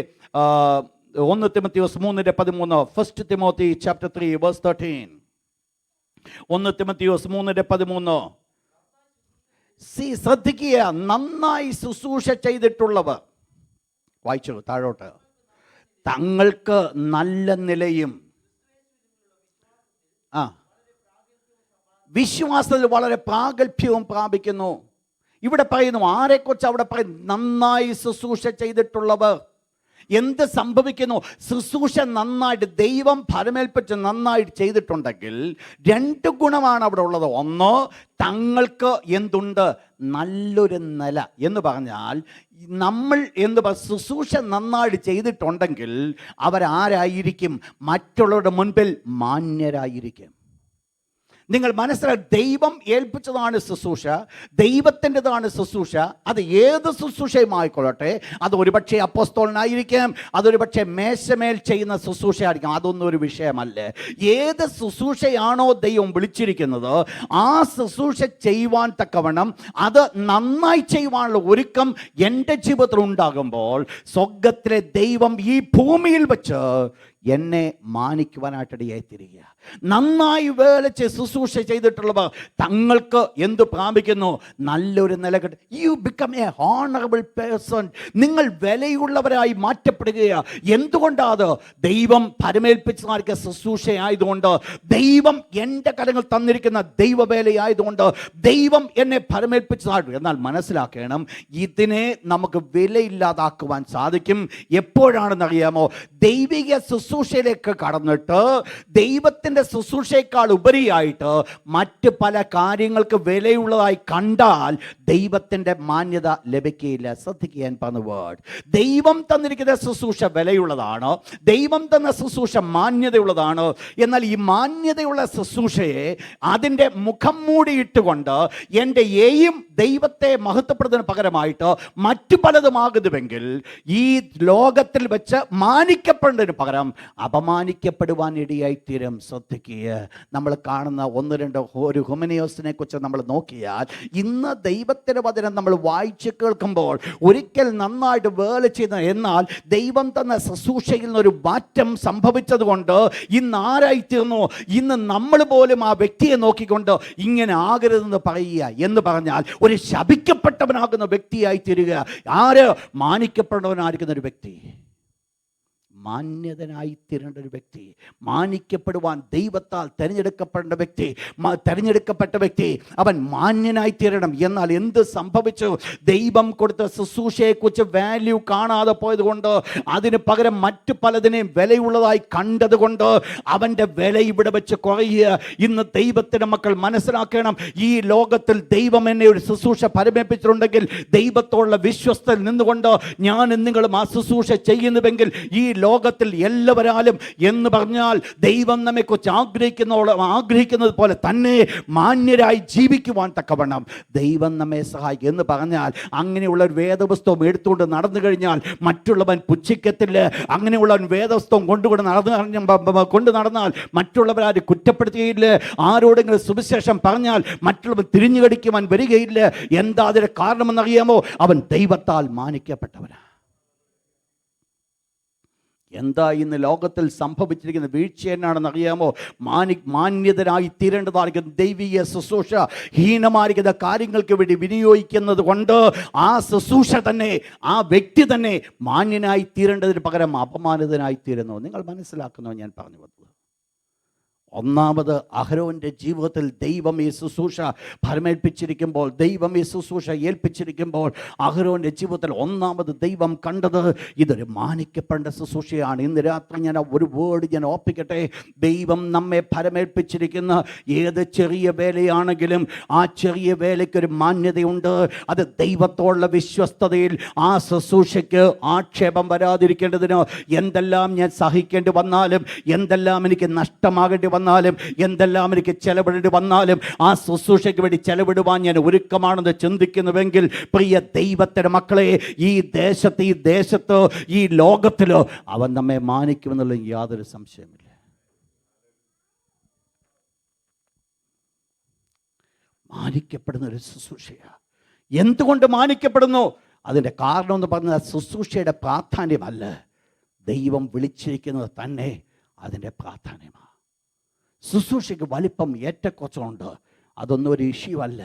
1 Timotheos 3:13. 1 Timothy chapter 3 verse 13. 1 Timotheos 3:13. ശ്രദ്ധിക്കുക, നന്നായി ശുശ്രൂഷ ചെയ്തിട്ടുള്ളവർ, വായിച്ചു താഴോട്ട്, തങ്ങൾക്ക് നല്ല നിലയും വിശ്വാസത്തിൽ വളരെ പ്രാഗൽഭ്യവും പ്രാപിക്കുന്നു. ഇവിടെ പറയുന്നു, ആരെക്കുറിച്ച് അവിടെ പറയുന്നു? നന്നായി ശുശ്രൂഷ ചെയ്തിട്ടുള്ളവർ. എന്ത് സംഭവിക്കുന്നു? ശുശ്രൂഷ നന്നായിട്ട് ദൈവം ഫലമേൽപ്പിച്ച് നന്നായിട്ട് ചെയ്തിട്ടുണ്ടെങ്കിൽ 2 ഗുണമാണ് അവിടെ ഉള്ളത്. ഒന്ന്, തങ്ങൾക്ക് എന്തുണ്ട്? നല്ലൊരു നില എന്ന് പറഞ്ഞാൽ, നമ്മൾ ശുശ്രൂഷ നന്നായിട്ട് ചെയ്തിട്ടുണ്ടെങ്കിൽ അവരാരായിരിക്കും? മറ്റുള്ളവരുടെ മുൻപിൽ മാന്യരായിരിക്കും. നിങ്ങൾ മനസ്സിലാക്കി, ദൈവം ഏൽപ്പിച്ചതാണ് ശുശ്രൂഷ, ദൈവത്തിൻ്റെതാണ് ശുശ്രൂഷ. അത് ഏത് ശുശ്രൂഷയുമായിക്കൊള്ളട്ടെ, അത് ഒരുപക്ഷെ അപ്പോസ്തലനായിരിക്കാം, അതൊരു പക്ഷേ മേശമേൽ ചെയ്യുന്ന ശുശ്രൂഷയായിരിക്കാം, അതൊന്നും ഒരു വിഷയമല്ല. ഏത് ശുശ്രൂഷയാണോ ദൈവം വിളിച്ചിരിക്കുന്നത്, ആ ശുശ്രൂഷ ചെയ്യുവാൻ തക്കവണ്ണം അത് നന്നായി ചെയ്യുവാനുള്ള ഒരുക്കം എൻ്റെ ജീവിതത്തിൽ ഉണ്ടാകുമ്പോൾ സ്വർഗത്തിലെ ദൈവം ഈ ഭൂമിയിൽ വെച്ച് എന്നെ മാനിക്കുവാനായിട്ടിടയായി തീരുക. നന്നായി വേലച്ച് ശുശ്രൂഷ ചെയ്തിട്ടുള്ളവർ തങ്ങൾക്ക് എന്ത് പ്രാപിക്കുന്നു? നല്ലൊരു നില കിട്ടും. You become A honourable person. നിങ്ങൾ വിലയുള്ളവരായി മാറ്റപ്പെടുകയാണ്. എന്തുകൊണ്ടാണ്? ദൈവം പരമേൽപ്പിച്ച് നൽകിയ ശുശ്രൂഷയായതുകൊണ്ട്, ദൈവം എൻ്റെ കരങ്ങൾ തന്നിരിക്കുന്ന ദൈവവേലയായതുകൊണ്ട്, ദൈവം എന്നെ പരമേൽപ്പിച്ച് നൽകും. എന്നാൽ മനസ്സിലാക്കണം, ഇതിനെ നമുക്ക് വിലയില്ലാതാക്കുവാൻ സാധിക്കും. എപ്പോഴാണെന്നറിയാമോ? ദൈവിക ശുശ്രൂഷയിലേക്ക് കടന്നിട്ട് ദൈവത്തിൻ്റെ ശുശ്രൂഷയേക്കാൾ ഉപരിയായിട്ട് മറ്റ് പല കാര്യങ്ങൾക്ക് വിലയുള്ളതായി കണ്ടാൽ ദൈവത്തിൻ്റെ മാന്യത ലഭിക്കുകയില്ല. ശ്രദ്ധിക്കുക, ഞാൻ പറഞ്ഞ വേർഡ്. ദൈവം തന്നിരിക്കുന്ന ശുശ്രൂഷ വിലയുള്ളതാണ്, ദൈവം തന്ന ശുശ്രൂഷ മാന്യതയുള്ളതാണ്. എന്നാൽ ഈ മാന്യതയുള്ള ശുശ്രൂഷയെ അതിൻ്റെ മുഖം മൂടിയിട്ടുകൊണ്ട് എൻ്റെ എയും ദൈവത്തെ മഹത്വപ്പെടുന്നതിന് പകരമായിട്ട് മറ്റു പലതുമാകുന്നുവെങ്കിൽ ഈ ലോകത്തിൽ വെച്ച് മാനിക്കപ്പെടുന്നതിന് പകരം അപമാനിക്കപ്പെടുവാൻ ഇടയായിത്തീരും. ശ്രദ്ധിക്കുക, നമ്മൾ കാണുന്ന ഒന്ന് രണ്ട് ഒരു ഹ്യൂമനിയോസിനെ കുറിച്ച് നമ്മൾ നോക്കിയാൽ, ഇന്ന് ദൈവത്തിൻ്റെ വചനം നമ്മൾ വായിച്ച് കേൾക്കുമ്പോൾ ഒരിക്കൽ നന്നായിട്ട് വേല ചെയ്യുന്ന, എന്നാൽ ദൈവം തന്ന ശുശ്രൂഷയിൽ നിന്നൊരു മാറ്റം സംഭവിച്ചതുകൊണ്ട് ഇന്ന് ആരായിത്തീർന്നു? ഇന്ന് നമ്മൾ പോലും ആ വ്യക്തിയെ നോക്കിക്കൊണ്ട് ഇങ്ങനെ ആകരുതെന്ന് പറയുക എന്ന് പറഞ്ഞാൽ ഒരു ശപിക്കപ്പെട്ടവനാകുന്ന വ്യക്തിയായി തീരുക. ആര്? മാനിക്കപ്പെടുന്നവനായിരിക്കുന്ന ഒരു വ്യക്തി, മാന്യതനായി തീരേണ്ട ഒരു വ്യക്തി, മാനിക്കപ്പെടുവാൻ ദൈവത്താൽ തിരഞ്ഞെടുക്കപ്പെടേണ്ട വ്യക്തി, തിരഞ്ഞെടുക്കപ്പെട്ട വ്യക്തി, അവൻ മാന്യനായി തീരണം. എന്നാൽ എന്ത് സംഭവിച്ചു? ദൈവം കൊടുത്ത ശുശ്രൂഷയെക്കുറിച്ച് വാല്യൂ കാണാതെ പോയതുകൊണ്ട്, അതിന് പകരം മറ്റു പലതിനെയും വിലയുള്ളതായി കണ്ടതുകൊണ്ട് അവൻ്റെ വില ഇവിടെ വെച്ച് കുറയുക. ഇന്ന് ദൈവത്തിൻ്റെ മക്കൾ മനസ്സിലാക്കണം, ഈ ലോകത്തിൽ ദൈവം എന്നെ ഒരു ശുശ്രൂഷ പരമേൽപ്പിച്ചിട്ടുണ്ടെങ്കിൽ, ദൈവത്തോടുള്ള വിശ്വസ്തയിൽ നിന്നുകൊണ്ട് ഞാനും നിങ്ങളും ആ ശുശ്രൂഷ ചെയ്യുന്നുവെങ്കിൽ, ഈ ലോകത്തിൽ എല്ലാവരാലും എന്ന് പറഞ്ഞാൽ ദൈവം നമ്മെക്കുറിച്ച് ആഗ്രഹിക്കുന്നത് പോലെ തന്നെ മാന്യരായി ജീവിക്കുവാൻ തക്കവണ്ണം ദൈവം നമ്മെ സഹായിക്കും എന്ന് പറഞ്ഞാൽ, അങ്ങനെയുള്ള ഒരു വേദപുസ്തകം എടുത്തുകൊണ്ട് നടന്നു കഴിഞ്ഞാൽ മറ്റുള്ളവൻ പുച്ഛിക്കത്തില്ല. അങ്ങനെയുള്ളവൻ വേദപുസ്തകം കൊണ്ട് നടന്നാൽ മറ്റുള്ളവരാരും കുറ്റപ്പെടുത്തുകയില്ല. ആരോടെങ്കിലും സുവിശേഷം പറഞ്ഞാൽ മറ്റുള്ളവൻ തിരിഞ്ഞുകടിക്കുവാൻ വരികയില്ല. എന്താ അതിന്റെ കാരണമെന്നറിയാമോ? അവൻ ദൈവത്താൽ മാനിക്കപ്പെട്ടവനാണ്. എന്താ ഇന്ന് ലോകത്തിൽ സംഭവിച്ചിരിക്കുന്ന വീഴ്ച എന്നാണെന്ന് അറിയാമോ? മാന്യതനായി തീരേണ്ടതായിരിക്കും ദൈവിക ശുശ്രൂഷ ഹീനമായിരിക്കുന്ന കാര്യങ്ങൾക്ക് വേണ്ടി വിനിയോഗിക്കുന്നത് കൊണ്ട് ആ ശുശ്രൂഷ തന്നെ, ആ വ്യക്തി തന്നെ മാന്യനായി തീരേണ്ടതിന് പകരം അപമാനിതനായി തീരുന്നു. നിങ്ങൾ മനസ്സിലാക്കുന്നോ ഞാൻ പറഞ്ഞു വന്നത്? ഒന്നാമത്, അഹരോൻ്റെ ജീവിതത്തിൽ ദൈവം ഈ ശുശ്രൂഷ ഫലമേൽപ്പിച്ചിരിക്കുമ്പോൾ, ദൈവം ഈ ശുശ്രൂഷ ഏൽപ്പിച്ചിരിക്കുമ്പോൾ അഹരോൻ്റെ ജീവിതത്തിൽ ഒന്നാമത് ദൈവം കണ്ടത് ഇതൊരു മാനിക്കപ്പെടേണ്ട ശുശ്രൂഷയാണ്. ഇന്ന് രാത്രി ഞാൻ ഒരു വേർഡ് ഞാൻ ഓർപ്പിക്കട്ടെ. ദൈവം നമ്മെ ഫലമേൽപ്പിച്ചിരിക്കുന്ന ഏത് ചെറിയ വേലയാണെങ്കിലും ആ ചെറിയ വേലയ്ക്കൊരു മാന്യതയുണ്ട്. അത് ദൈവത്തോടുള്ള വിശ്വസ്തതയിൽ ആ ശുശ്രൂഷയ്ക്ക് ആക്ഷേപം വരാതിരിക്കേണ്ടതിന് എന്തെല്ലാം ഞാൻ സഹിക്കേണ്ടി വന്നാലും, എന്തെല്ലാം എനിക്ക് നഷ്ടമാകേണ്ടി വന്നാലും, എന്തെല്ലാം എനിക്ക് ചെലവിടേണ്ടി വന്നാലും ആ ശുശ്രൂഷയ്ക്ക് വേണ്ടി ചെലവിടുവാൻ ഞാൻ ഒരുക്കമാണെന്ന് ചിന്തിക്കുന്നുവെങ്കിൽ, പ്രിയ ദൈവത്തിൻ്റെ മക്കളെ, ഈ ദേശത്ത് ഈ ലോകത്തിൽ അവൻ നമ്മെ മാനിക്കുമെന്നുള്ള യാതൊരു സംശയമില്ല. മാനിക്കപ്പെടുന്ന ഒരു ശുശ്രൂഷയാണ്. എന്തുകൊണ്ട് മാനിക്കപ്പെടുന്നു? അതിൻ്റെ കാരണം എന്ന് പറഞ്ഞാൽ ശുശ്രൂഷയുടെ പ്രാധാന്യമല്ല, ദൈവം വിളിച്ചിരിക്കുന്നത് തന്നെ അതിൻ്റെ പ്രാധാന്യമാണ്. ശുശ്രൂഷയ്ക്ക് വലിപ്പം ഏറ്റക്കുറച്ചുണ്ട്, അതൊന്നും ഒരു ഇഷ്യൂ അല്ല.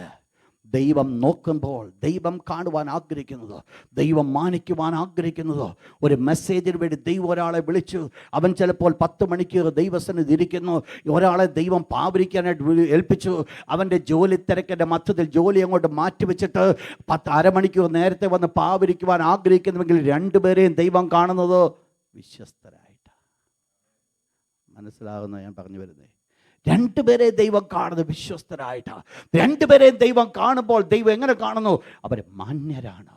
ദൈവം നോക്കുമ്പോൾ, ദൈവം കാണുവാൻ ആഗ്രഹിക്കുന്നത്, ദൈവം മാനിക്കുവാൻ ആഗ്രഹിക്കുന്നത്, ഒരു മെസ്സേജിന് വേണ്ടി ദൈവം ഒരാളെ വിളിച്ചു, അവൻ ചിലപ്പോൾ 10 മണിക്ക് ദൈവസന്നിധി ഇരിക്കുന്നു. ഒരാളെ ദൈവം പാവരിക്കാനായിട്ട് ഏൽപ്പിച്ചു. അവൻ്റെ ജോലി തിരക്കിൻ്റെ മധ്യത്തിൽ ജോലി അങ്ങോട്ട് മാറ്റിവെച്ചിട്ട് അരമണിക്കൂർ നേരത്തെ വന്ന് പാവരിക്കുവാൻ ആഗ്രഹിക്കുന്നുവെങ്കിൽ 2 പേരെയും ദൈവം കാണുന്നത് വിശ്വസ്തരായിട്ടാണ്. മനസ്സിലാകുന്ന ഞാൻ പറഞ്ഞു വരുന്നത്? 2 പേരെ ദൈവം കാണുന്നത് വിശ്വസ്തരായിട്ടാണ്. 2 പേരെ ദൈവം കാണുമ്പോൾ ദൈവം എങ്ങനെ കാണുന്നു? അവർ മാന്യരാണ്.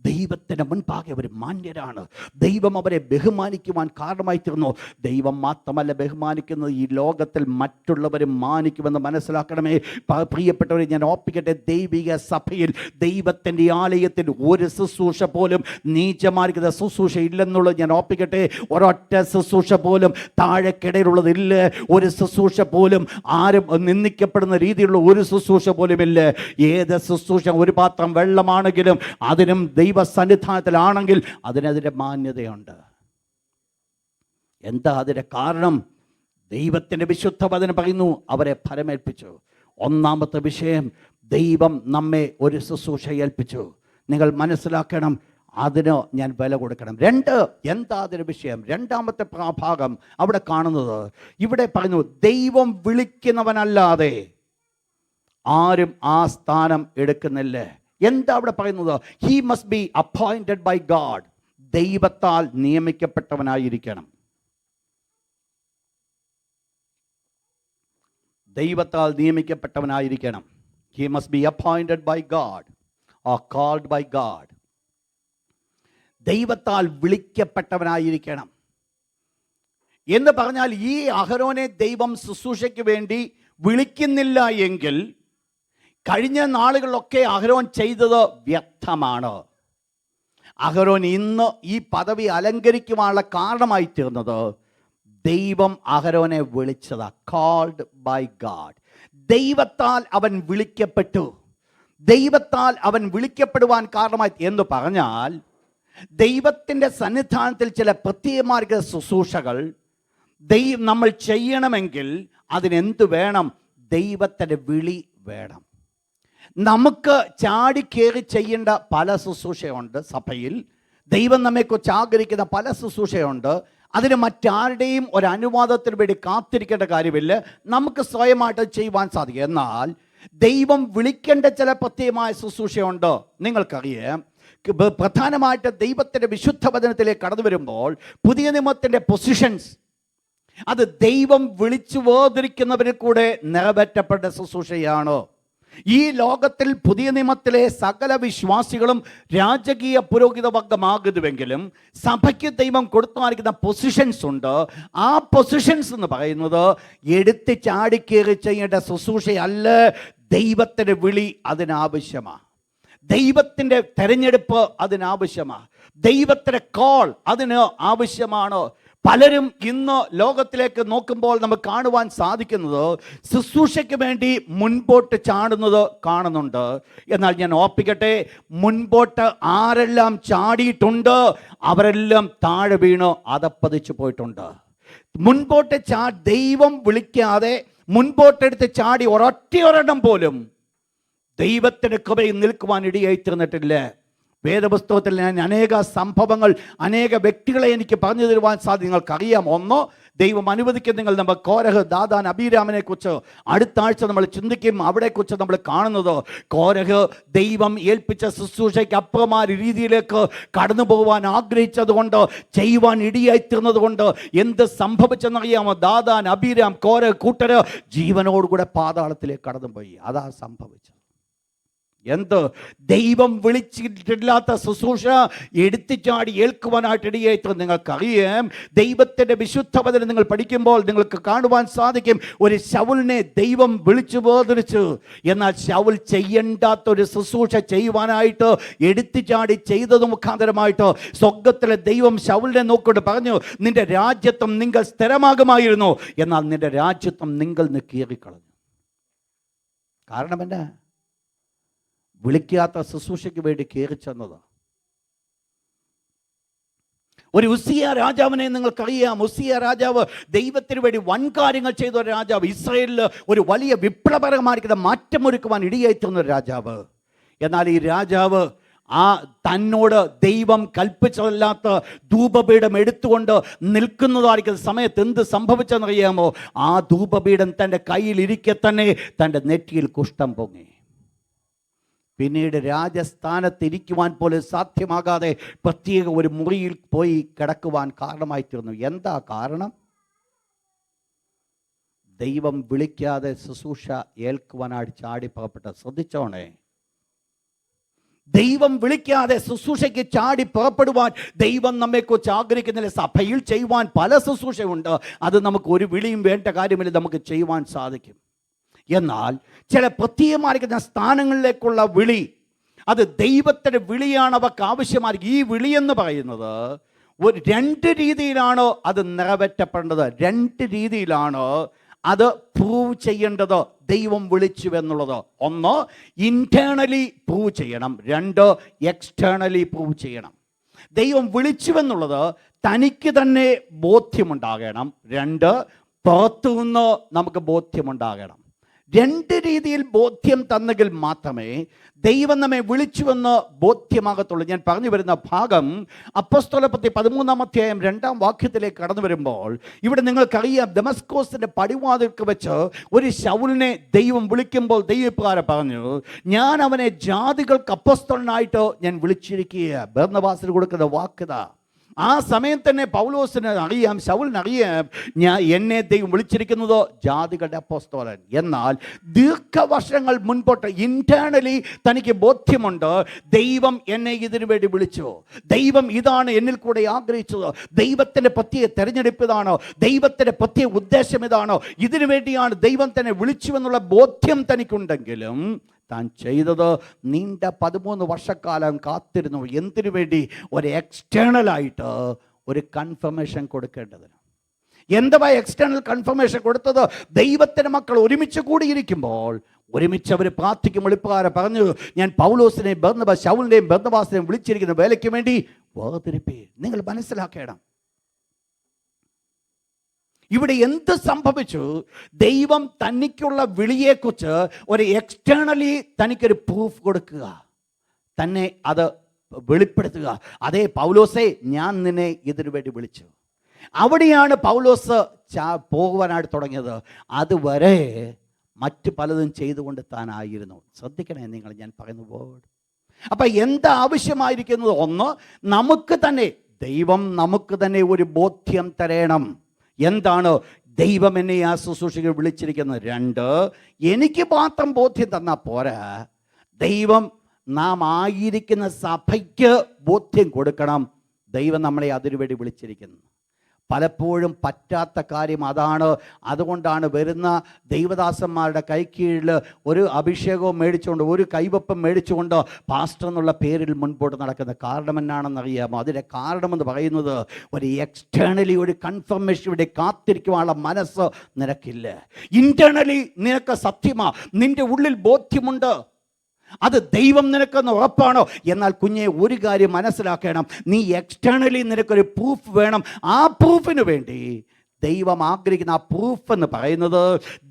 ദൈവത്തിൻ്റെ മുൻപാകെ അവർ മാന്യരാണ്. ദൈവം അവരെ ബഹുമാനിക്കുവാൻ കാരണമായി തീർന്നു. ദൈവം മാത്രമല്ല ബഹുമാനിക്കുന്നത്, ഈ ലോകത്തിൽ മറ്റുള്ളവരും മാനിക്കുമെന്ന് മനസ്സിലാക്കണമേ. പ്രിയപ്പെട്ടവരെ, ഞാൻ ഓർപ്പിക്കട്ടെ, ദൈവിക സഭയിൽ ദൈവത്തിൻ്റെ ആലയത്തിൽ ഒരു ശുശ്രൂഷ പോലും നീചമായിരിക്കുന്ന ശുശ്രൂഷ ഇല്ലെന്നുള്ളത് ഞാൻ ഓർപ്പിക്കട്ടെ. ഒരൊറ്റ ശുശ്രൂഷ പോലും താഴെക്കിടയിലുള്ളതില്ല. ഒരു ശുശ്രൂഷ പോലും ആരും നിന്ദിക്കപ്പെടുന്ന രീതിയിലുള്ള ഒരു ശുശ്രൂഷ പോലും ഇല്ല. ഏത് ശുശ്രൂഷ, ഒരു പാത്രം വെള്ളമാണെങ്കിലും അതിനും ദൈവ സന്നിധാനത്തിലാണെങ്കിൽ അതിനതിൻ്റെ മാന്യതയുണ്ട്. എന്താ അതിൻ്റെ കാരണം? ദൈവത്തിൻ്റെ വിശുദ്ധ വചനം പറയുന്നു, അവരെ ഫലമേൽപ്പിച്ചു. ഒന്നാമത്തെ വിഷയം, ദൈവം നമ്മെ ഒരു ശുശ്രൂഷ ഏൽപ്പിച്ചു. നിങ്ങൾ മനസ്സിലാക്കണം, അതിന് ഞാൻ വില കൊടുക്കണം. രണ്ട്, എന്താ അതിൻ്റെ വിഷയം? രണ്ടാമത്തെ ഭാഗം അവിടെ കാണുന്നത്, ഇവിടെ പറയുന്നു, ദൈവം വിളിക്കുന്നവനല്ലാതെ ആരും ആ സ്ഥാനം എടുക്കുന്നില്ല. എന്താ അവിടെ പറയുന്നത്? He must be appointed by God. ദൈവത്താൽ നിയമിക്കപ്പെട്ടവനായിരിക്കണം. ദൈവത്താൽ നിയമിക്കപ്പെട്ടവനായിരിക്കണം. He must be appointed by God or called by God. ദൈവത്താൽ വിളിക്കപ്പെട്ടവനായിരിക്കണം എന്ന് പറഞ്ഞാൽ, ഈ അഹരോനെ ദൈവം ശുശ്രൂഷയ്ക്ക് വേണ്ടി വിളിക്കുന്നില്ല എങ്കിൽ കഴിഞ്ഞ നാളുകളിലൊക്കെ അഹരോൻ ചെയ്തത് വ്യർത്ഥമാണ്. അഹരോൻ ഇന്ന് ഈ പദവി അലങ്കരിക്കുവാനുള്ള കാരണമായി തീർന്നത് ദൈവം അഹരോനെ വിളിച്ചതാ. Called by God. ദൈവത്താൽ അവൻ വിളിക്കപ്പെട്ടു. ദൈവത്താൽ അവൻ വിളിക്കപ്പെടുവാൻ കാരണമായി എന്ന് പറഞ്ഞാൽ, ദൈവത്തിൻ്റെ സന്നിധാനത്തിൽ ചില പ്രത്യേകമായ ശുശ്രൂഷകൾ നമ്മൾ ചെയ്യണമെങ്കിൽ അതിനെന്ത് വേണം? ദൈവത്തിൻ്റെ വിളി വേണം. നമുക്ക് ചാടിക്കേറി ചെയ്യേണ്ട പല ശുശ്രൂഷയുണ്ട് സഭയിൽ. ദൈവം നമ്മെക്കുറിച്ച് ആഗ്രഹിക്കുന്ന പല ശുശ്രൂഷയുണ്ട്. അതിന് മറ്റാരുടെയും ഒരു അനുവാദത്തിന് വേണ്ടി കാത്തിരിക്കേണ്ട കാര്യമില്ല. നമുക്ക് സ്വയമായിട്ട് ചെയ്യുവാൻ സാധിക്കും. എന്നാൽ ദൈവം വിളിക്കേണ്ട ചില പ്രത്യേകമായ ശുശ്രൂഷയുണ്ട്. നിങ്ങൾക്കറിയാം, പ്രധാനമായിട്ട് ദൈവത്തിൻ്റെ വിശുദ്ധ വചനത്തിലേക്ക് കടന്നു വരുമ്പോൾ പുതിയ നിയമത്തിൻ്റെ പൊസിഷൻസ് അത് ദൈവം വിളിച്ചു വേർതിരിക്കുന്നവരിൽ കൂടെ നിറവേറ്റപ്പെട്ട ശുശ്രൂഷയാണ്. ഈ ലോകത്തിൽ പുതിയ നിയമത്തിലെ സകല വിശ്വാസികളും രാജകീയ പുരോഹിത വർഗമാകുന്നുവെങ്കിലും സഭയ്ക്ക് ദൈവം കൊടുത്തുമായിരിക്കുന്ന പൊസിഷൻസ് ഉണ്ട്. ആ പൊസിഷൻസ് എന്ന് പറയുന്നത് എടുത്ത് ചാടിക്കേറി ചെയ്യേണ്ട ശുശ്രൂഷയല്ല. ദൈവത്തിൻ്റെ വിളി അതിനാവശ്യമാണ്. ദൈവത്തിൻ്റെ തെരഞ്ഞെടുപ്പ് അതിനാവശ്യമാണ്. ദൈവത്തിൻ്റെ കോൾ അതിന് ആവശ്യമാണ്. പലരും ഇന്ന് ലോകത്തിലേക്ക് നോക്കുമ്പോൾ നമുക്ക് കാണുവാൻ സാധിക്കുന്നത് ശുശ്രൂഷയ്ക്ക് വേണ്ടി മുൻപോട്ട് ചാടുന്നത് കാണുന്നുണ്ട്. എന്നാൽ ഞാൻ ഓർപ്പിക്കട്ടെ, മുൻപോട്ട് ആരെല്ലാം ചാടിയിട്ടുണ്ട് അവരെല്ലാം താഴെ വീണ് അതപ്പതിച്ചു പോയിട്ടുണ്ട്. മുൻപോട്ട് ദൈവം വിളിക്കാതെ മുൻപോട്ടെടുത്ത് ചാടി ഒരൊറ്റയൊരെണ്ണം പോലും ദൈവത്തിൻ്റെ കൃപയിൽ നിൽക്കുവാൻ ഇടയായി തീർന്നിട്ടില്ല. വേദപുസ്തകത്തിൽ ഞാൻ അനേക സംഭവങ്ങൾ, അനേക വ്യക്തികളെ എനിക്ക് പറഞ്ഞു തരുവാൻ സാധിക്കും. നിങ്ങൾക്കറിയാം, ഒന്ന്, ദൈവം അനുവദിക്കുന്നെങ്കിൽ നമ്മൾ കോരഹ്, ദാദാൻ, അബീരാമിനെ കുറിച്ച് അടുത്ത ആഴ്ച നമ്മൾ ചിന്തിക്കും. അവിടെക്കുറിച്ച് നമ്മൾ കാണുന്നത്, കോരഹ് ദൈവം ഏൽപ്പിച്ച ശുശ്രൂഷയ്ക്ക് അപ്പുറമായ രീതിയിലേക്ക് കടന്നു പോകുവാൻ ആഗ്രഹിച്ചതുകൊണ്ട്, ചെയ്യുവാൻ ഇടിയായിത്തീർന്നത് കൊണ്ട് എന്ത് സംഭവിച്ചെന്നറിയാമോ? ദാദാൻ, അബീരാം, കോരഹ് കൂട്ടര് ജീവനോടുകൂടെ പാതാളത്തിലേക്ക് കടന്നുപോയി. അതാ സംഭവിച്ചത്. എന്ത്? ദൈവം വിളിച്ചിട്ടില്ലാത്ത ശുശ്രൂഷ എടുത്തിച്ചാടി ഏൽക്കുവാനായിട്ട് ഇടയായിട്ട് നിങ്ങൾക്കറിയാം. ദൈവത്തിൻ്റെ വിശുദ്ധ വചനം നിങ്ങൾ പഠിക്കുമ്പോൾ നിങ്ങൾക്ക് കാണുവാൻ സാധിക്കും, ഒരു ശൗലിനെ ദൈവം വിളിച്ചു വേർതിരിച്ചു. എന്നാൽ ശൗൽ ചെയ്യേണ്ടാത്തൊരു ശുശ്രൂഷ ചെയ്യുവാനായിട്ട് എടുത്തിച്ചാടി ചെയ്തത് മുഖാന്തരമായിട്ട് സ്വർഗ്ഗത്തിലെ ദൈവം ശൗലിനെ നോക്കിക്കൊണ്ട് പറഞ്ഞു, നിന്റെ രാജ്യത്വം നിങ്ങൾ സ്ഥിരമാകുമായിരുന്നു, എന്നാൽ നിന്റെ രാജ്യത്വം നിങ്ങൾ കീറിക്കളഞ്ഞു. കാരണം എന്നാ? വിളിക്കാത്ത ശുശ്രൂഷയ്ക്ക് വേണ്ടി കയറി ചെന്നത്. ഒരു ഉസിയ രാജാവിനെ നിങ്ങൾക്കറിയാം. ഉസിയ രാജാവ് ദൈവത്തിന് വേണ്ടി വൻ കാര്യങ്ങൾ ചെയ്ത ഒരു രാജാവ്. ഇസ്രായേലിൽ ഒരു വലിയ വിപ്ലവകരമായിരിക്കുന്ന മാറ്റമൊരുക്കുവാൻ ഇടയായിത്തീർന്ന ഒരു രാജാവ്. എന്നാൽ ഈ രാജാവ് തന്നോട് ദൈവം കൽപ്പിച്ചതല്ലാത്ത ധൂപപീഠം എടുത്തുകൊണ്ട് നിൽക്കുന്നതായിരിക്കുന്ന സമയത്ത് എന്ത് സംഭവിച്ചെന്നറിയാമോ? ആ ധൂപപീഠം തൻ്റെ കയ്യിലിരിക്കെ തന്നെ തൻ്റെ നെറ്റിയിൽ കുഷ്ഠം പൊങ്ങി. പിന്നീട് രാജസ്ഥാനത്തിരിക്കുവാൻ പോലും സാധ്യമാകാതെ പ്രത്യേക ഒരു മുറിയിൽ പോയി കിടക്കുവാൻ കാരണമായി തീർന്നു. എന്താ കാരണം? ദൈവം വിളിക്കാതെ ശുശ്രൂഷ ഏൽക്കുവാനായിട്ട് ചാടി പുറപ്പെട്ട. ശ്രദ്ധിച്ചോണേ, ദൈവം വിളിക്കാതെ ശുശ്രൂഷയ്ക്ക് ചാടി പുറപ്പെടുവാൻ ദൈവം നമ്മെക്കുറിച്ച് ആഗ്രഹിക്കുന്നില്ല. സഭയിൽ ചെയ്യുവാൻ പല ശുശ്രൂഷയുണ്ട്, അത് നമുക്ക് ഒരു വിളിയും വേണ്ട കാര്യമില്ല, നമുക്ക് ചെയ്യുവാൻ സാധിക്കും. എന്നാൽ ചില പ്രത്യേകമായിരിക്കുന്ന സ്ഥാനങ്ങളിലേക്കുള്ള വിളി, അത് ദൈവത്തിൻ്റെ വിളിയാണ്. അവർക്ക് ആവശ്യമായിരിക്കും. ഈ വിളിയെന്ന് പറയുന്നത് ഒരു 2 രീതിയിലാണ് അത് നിറവേറ്റപ്പെടേണ്ടത്. 2 രീതിയിലാണ് അത് പ്രൂവ് ചെയ്യേണ്ടത്. ദൈവം വിളിച്ചു എന്നുള്ളത്, ഒന്ന് ഇൻറ്റേർണലി പ്രൂവ് ചെയ്യണം, 2 എക്സ്റ്റേർണലി പ്രൂവ് ചെയ്യണം. ദൈവം വിളിച്ചു എന്നുള്ളത് തനിക്ക് തന്നെ ബോധ്യമുണ്ടാകണം, 2 പുറത്തു നിന്ന് നമുക്ക് ബോധ്യമുണ്ടാകണം. 2 രീതിയിൽ ബോധ്യം തന്നെങ്കിൽ മാത്രമേ ദൈവം നമ്മെ വിളിച്ചുവെന്ന് ബോധ്യമാകത്തുള്ളൂ. ഞാൻ പറഞ്ഞു വരുന്ന ഭാഗം അപ്പോസ്തലപ്രവൃത്തി 13-ാം അധ്യായം 2-ാം വാക്യത്തിലേക്ക് കടന്നു വരുമ്പോൾ, ഇവിടെ നിങ്ങൾക്കറിയാം, ദമസ്കോസിന്റെ പടിവാതിൽക്ക് വെച്ച് ഒരു ശൗലിനെ ദൈവം വിളിക്കുമ്പോൾ ദൈവപ്രകാരം പറഞ്ഞു, ഞാൻ അവനെ ജാതികൾക്ക് അപ്പോസ്തലനായിട്ട് ഞാൻ വിളിച്ചിരിക്കുക. ബർന്നബാസിന് കൊടുക്കുന്ന വാക്കുതാ. ആ സമയം തന്നെ പൗലോസിന് അറിയാം, ശൗലിനറിയാം, എന്നെ ദൈവം വിളിച്ചിരിക്കുന്നത് ജാതികളുടെ അപ്പോസ്തലൻ. എന്നാൽ ദീർഘവർഷങ്ങൾ മുൻപോട്ട് ഇൻറ്റേർണലി തനിക്ക് ബോധ്യമുണ്ട്, ദൈവം എന്നെ ഇതിനു വേണ്ടി വിളിച്ചു, ദൈവം ഇതാണ് എന്നിൽ കൂടെ ആഗ്രഹിച്ചത്, ദൈവത്തിൻ്റെ പ്രത്യേക തെരഞ്ഞെടുപ്പ് ഇതാണോ, ദൈവത്തിൻ്റെ പ്രത്യേക ഉദ്ദേശം ഇതാണോ, ഇതിനു വേണ്ടിയാണ് ദൈവം തന്നെ വിളിച്ചുവെന്നുള്ള ബോധ്യം തനിക്കുണ്ടെങ്കിലും താൻ ചെയ്തത് നീണ്ട 13 വർഷക്കാലം കാത്തിരുന്നു. എന്തിനു വേണ്ടി? ഒരു എക്സ്റ്റേണലായിട്ട് ഒരു കൺഫർമേഷൻ കൊടുക്കേണ്ടതിന്. എന്താ എക്സ്റ്റേണൽ കൺഫർമേഷൻ കൊടുത്തത്? ദൈവത്തിൻ്റെ മക്കൾ ഒരുമിച്ച് കൂടിയിരിക്കുമ്പോൾ ഒരുമിച്ച് അവർ പ്രാർത്ഥിക്കും. വെളിപ്രകാരം പറഞ്ഞു, ഞാൻ പൗലോസിനെയും ശൗലിനെയും ബർന്നബാസിനെയും വിളിച്ചിരിക്കുന്ന വേലയ്ക്ക് വേണ്ടി വേർതിരിപ്പീൻ. നിങ്ങൾ മനസ്സിലാക്കണം, ഇവിടെ എന്ത് സംഭവിച്ചു? ദൈവം തനിക്കുള്ള വിളിയെക്കുറിച്ച് ഒരു എക്സ്റ്റേണലി തനിക്കൊരു പ്രൂഫ് കൊടുക്കുക, തന്നെ അത് വെളിപ്പെടുത്തുക. അതേ പൗലോസേ, ഞാൻ നിന്നെ ഇതിനു വേണ്ടി വിളിച്ചു. അവിടെയാണ് പൗലോസ് പോകുവാനായിട്ട് തുടങ്ങിയത്. അതുവരെ മറ്റ് പലതും ചെയ്തുകൊണ്ട് താനായിരുന്നു. ശ്രദ്ധിക്കണേ നിങ്ങൾ, ഞാൻ പറയുന്ന വേർഡ്. അപ്പം എന്താ ആവശ്യമായിരിക്കുന്നത്? ഒന്ന്, നമുക്ക് തന്നെ, ദൈവം നമുക്ക് തന്നെ ഒരു ബോധ്യം തരണം. എന്താണ്? ദൈവം എന്നെ ആ ശുശ്രൂഷകൾ വിളിച്ചിരിക്കുന്നത്. 2, എനിക്ക് മാത്രം ബോധ്യം തന്നാൽ പോരാ, ദൈവം നാം ആയിരിക്കുന്ന സഭയ്ക്ക് ബോധ്യം കൊടുക്കണം, ദൈവം നമ്മളെ അതിനുവേണ്ടി വിളിച്ചിരിക്കുന്നത്. പലപ്പോഴും പറ്റാത്ത കാര്യം അതാണ്. അതുകൊണ്ടാണ് വരുന്ന ദൈവദാസന്മാരുടെ കൈക്കീഴിൽ ഒരു അഭിഷേകവും മേടിച്ചുകൊണ്ട്, ഒരു കൈവപ്പം മേടിച്ചുകൊണ്ട് പാസ്റ്റർ എന്നുള്ള പേരിൽ മുൻപോട്ട് നടക്കുന്ന കാരണം എന്നാണെന്നറിയാമോ? അതിൻ്റെ കാരണമെന്ന് പറയുന്നത് ഒരു എക്സ്റ്റേണലി ഒരു കൺഫർമേഷൻ ഇവിടെ കാത്തിരിക്കുവാനുള്ള മനസ്സ് നിനക്കില്ല. ഇൻറ്റേർണലി നിനക്ക് സത്യമാ, നിൻ്റെ ഉള്ളിൽ ബോധ്യമുണ്ട്, അത് ദൈവം നിനക്കെന്ന് ഉറപ്പാണോ? എന്നാൽ കുഞ്ഞെ, ഒരു കാര്യം മനസ്സിലാക്കണം, നീ എക്സ്റ്റേണലി നിനക്കൊരു പ്രൂഫ് വേണം. ആ പ്രൂഫിന് വേണ്ടി ദൈവം ആഗ്രഹിക്കുന്ന ആ പ്രൂഫ് എന്ന് പറയുന്നത്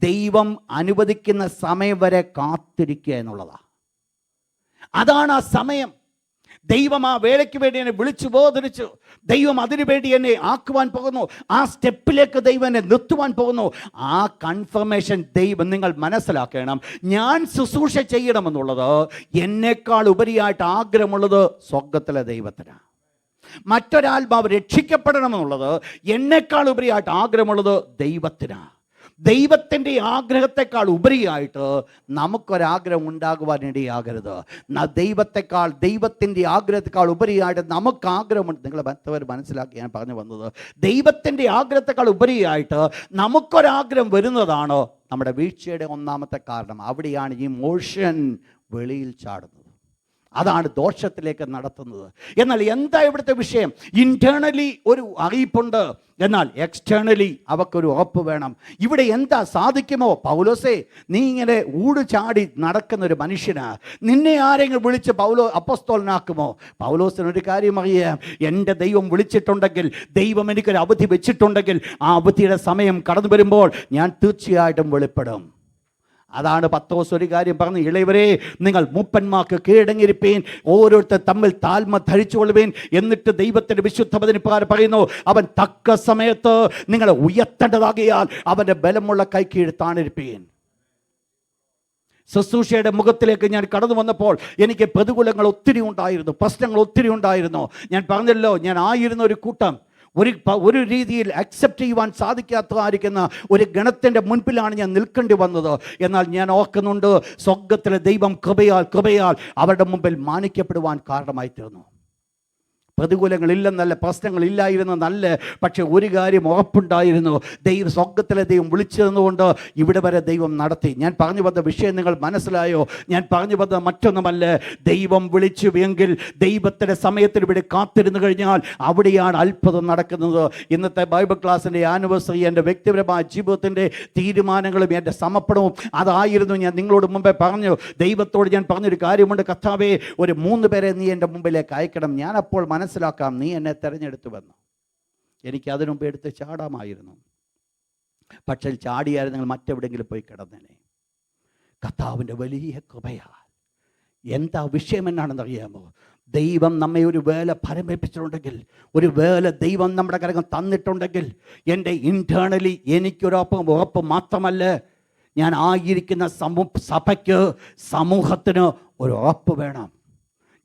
ദൈവം അനുവദിക്കുന്ന സമയം വരെ കാത്തിരിക്കുക എന്നുള്ളതാണ്. അതാണ് ആ സമയം. ദൈവം ആ വേലയ്ക്ക് വേണ്ടി എന്നെ വിളിച്ചു ബോധിച്ചു, ദൈവം അതിനു വേണ്ടി എന്നെ ആക്കുവാൻ പോകുന്നു, ആ സ്റ്റെപ്പിലേക്ക് ദൈവം എന്നെ നിർത്തുവാൻ പോകുന്നു. ആ കൺഫർമേഷൻ ദൈവം, നിങ്ങൾ മനസ്സിലാക്കണം, ഞാൻ ശുശ്രൂഷ ചെയ്യണമെന്നുള്ളത് എന്നേക്കാൾ ഉപരിയായിട്ട് ആഗ്രഹമുള്ളത് സ്വർഗത്തിലെ ദൈവത്തിനാണ്. മറ്റൊരാത്മാവ് രക്ഷിക്കപ്പെടണമെന്നുള്ളത് എന്നേക്കാൾ ഉപരിയായിട്ട് ആഗ്രഹമുള്ളത് ദൈവത്തിനാണ്. ദൈവത്തിൻ്റെ ആഗ്രഹത്തെക്കാൾ ഉപരിയായിട്ട് നമുക്കൊരാഗ്രഹം ഉണ്ടാകുവാനിടയാകരുത്. ദൈവത്തെക്കാൾ, ദൈവത്തിൻ്റെ ആഗ്രഹത്തെക്കാൾ ഉപരിയായിട്ട് നമുക്ക് ആഗ്രഹമുണ്ട്. നിങ്ങൾ മറ്റവർ മനസ്സിലാക്കി ഞാൻ പറഞ്ഞു വന്നത്, ദൈവത്തിൻ്റെ ആഗ്രഹത്തെക്കാൾ ഉപരിയായിട്ട് നമുക്കൊരാഗ്രഹം വരുന്നതാണ് നമ്മുടെ വീഴ്ചയുടെ ഒന്നാമത്തെ കാരണം. അവിടെയാണ് ഈ മോഷൻ വെളിയിൽ ചാടുന്നത്. അതാണ് ദോഷത്തിലേക്ക് നടത്തുന്നത്. എന്നാൽ എന്താ ഇവിടുത്തെ വിഷയം? ഇൻറ്റേർണലി ഒരു അറിയിപ്പുണ്ട്, എന്നാൽ എക്സ്റ്റേണലി അവക്കൊരു ഉറപ്പ് വേണം. ഇവിടെ എന്താ സാധിക്കുമോ? പൗലോസേ, നീ ഇങ്ങനെ ഊട് ചാടി നടക്കുന്ന ഒരു മനുഷ്യനാ, നിന്നെ ആരെങ്കിലും വിളിച്ച് അപ്പോസ്തലനാക്കുമോ? പൗലോസിനൊരു കാര്യം അറിയാം, എൻ്റെ ദൈവം വിളിച്ചിട്ടുണ്ടെങ്കിൽ, ദൈവം എനിക്കൊരു അവധി വെച്ചിട്ടുണ്ടെങ്കിൽ, ആ അവധിയുടെ സമയം കടന്നു വരുമ്പോൾ ഞാൻ തീർച്ചയായിട്ടും വെളിപ്പെടും. അതാണ് പത്രോസ് ഒരു കാര്യം പറഞ്ഞു, ഇളയവരെ, നിങ്ങൾ മൂപ്പന്മാർക്ക് കീഴടങ്ങിയിരിപ്പീൻ, ഓരോരുത്തർ തമ്മിൽ താഴ്മ ധരിച്ചുകൊള്ളുവീൻ. എന്നിട്ട് ദൈവത്തിൻ്റെ വിശുദ്ധ വചനപ്രകാരം പറയുന്നു, അവൻ തക്ക സമയത്ത് നിങ്ങളെ ഉയർത്തേണ്ടതാകിയാൽ അവൻ്റെ ബലമുള്ള കൈക്കീഴ് താണിരിപ്പീൻ. ശുശ്രൂഷയുടെ മുഖത്തിലേക്ക് ഞാൻ കടന്നു വന്നപ്പോൾ എനിക്ക് പ്രതികൂലങ്ങൾ ഒത്തിരി ഉണ്ടായിരുന്നു, പ്രശ്നങ്ങൾ ഒത്തിരി ഉണ്ടായിരുന്നു. ഞാൻ പറഞ്ഞല്ലോ, ഞാൻ ആയിരുന്ന ഒരു കൂട്ടം ഒരു രീതിയിൽ അക്സെപ്റ്റ് ചെയ്യുവാൻ സാധിക്കാത്തതായിരിക്കുന്ന ഒരു ഗണത്തിൻ്റെ മുൻപിലാണ് ഞാൻ നിൽക്കേണ്ടി വന്നത്. എന്നാൽ ഞാൻ ഓർക്കുന്നുണ്ട്, സ്വർഗ്ഗത്തിലെ ദൈവം കൃപയാൽ അവരുടെ മുമ്പിൽ മാനിക്കപ്പെടുവാൻ കാരണമായി തീർന്നു. പ്രതികൂലങ്ങളില്ലെന്നല്ല, പ്രശ്നങ്ങളില്ലായിരുന്നെന്നല്ല, പക്ഷെ ഒരു കാര്യം ഉറപ്പുണ്ടായിരുന്നു, സ്വർഗ്ഗത്തിലെ ദൈവം വിളിച്ചു തന്നുകൊണ്ട് ഇവിടെ വരെ ദൈവം നടത്തി. ഞാൻ പറഞ്ഞു വന്ന വിഷയം നിങ്ങൾ മനസ്സിലായോ? ഞാൻ പറഞ്ഞു വന്ന മറ്റൊന്നുമല്ല, ദൈവം വിളിച്ചു എങ്കിൽ ദൈവത്തിൻ്റെ സമയത്തിന് ഇവിടെ കാത്തിരുന്നു കഴിഞ്ഞാൽ അവിടെയാണ് അത്ഭുതം നടക്കുന്നത്. ഇന്നത്തെ ബൈബിൾ ക്ലാസ്സിൻ്റെ ആനിവേഴ്സറി, എൻ്റെ വ്യക്തിപരമായ ജീവിതത്തിൻ്റെ തീരുമാനങ്ങളും എൻ്റെ സമർപ്പണവും അതായിരുന്നു. ഞാൻ നിങ്ങളോട് മുമ്പേ പറഞ്ഞു, ദൈവത്തോട് ഞാൻ പറഞ്ഞൊരു കാര്യമുണ്ട്, കർത്താവേ, ഒരു 3 പേരെ നീ എൻ്റെ മുമ്പിലേക്ക് അയക്കണം. ഞാൻ അപ്പോൾ മനസ്സിലാക്കാം നീ എന്നെ തിരഞ്ഞെടുത്തു വന്നു. എനിക്ക് അതിനു മുമ്പ് എടുത്ത് ചാടാമായിരുന്നു, പക്ഷേ ചാടിയായിരുന്നെങ്കിൽ മറ്റെവിടെയെങ്കിലും പോയി കിടന്നേനെ. കർത്താവിൻ്റെ വലിയ കൃപയാൽ എന്താ വിഷയം എന്നാണെന്നറിയാമോ? ദൈവം നമ്മെ ഒരു വേല ഫലമേൽപ്പിച്ചിട്ടുണ്ടെങ്കിൽ, ഒരു വേല ദൈവം നമ്മുടെ കരങ്ങൾ തന്നിട്ടുണ്ടെങ്കിൽ, എൻ്റെ ഇൻറ്റേർണലി ഉറപ്പ് മാത്രമല്ല, ഞാൻ ആയിരിക്കുന്ന സഭയ്ക്ക്, സമൂഹത്തിന് ഒരു ഉറപ്പ് വേണം.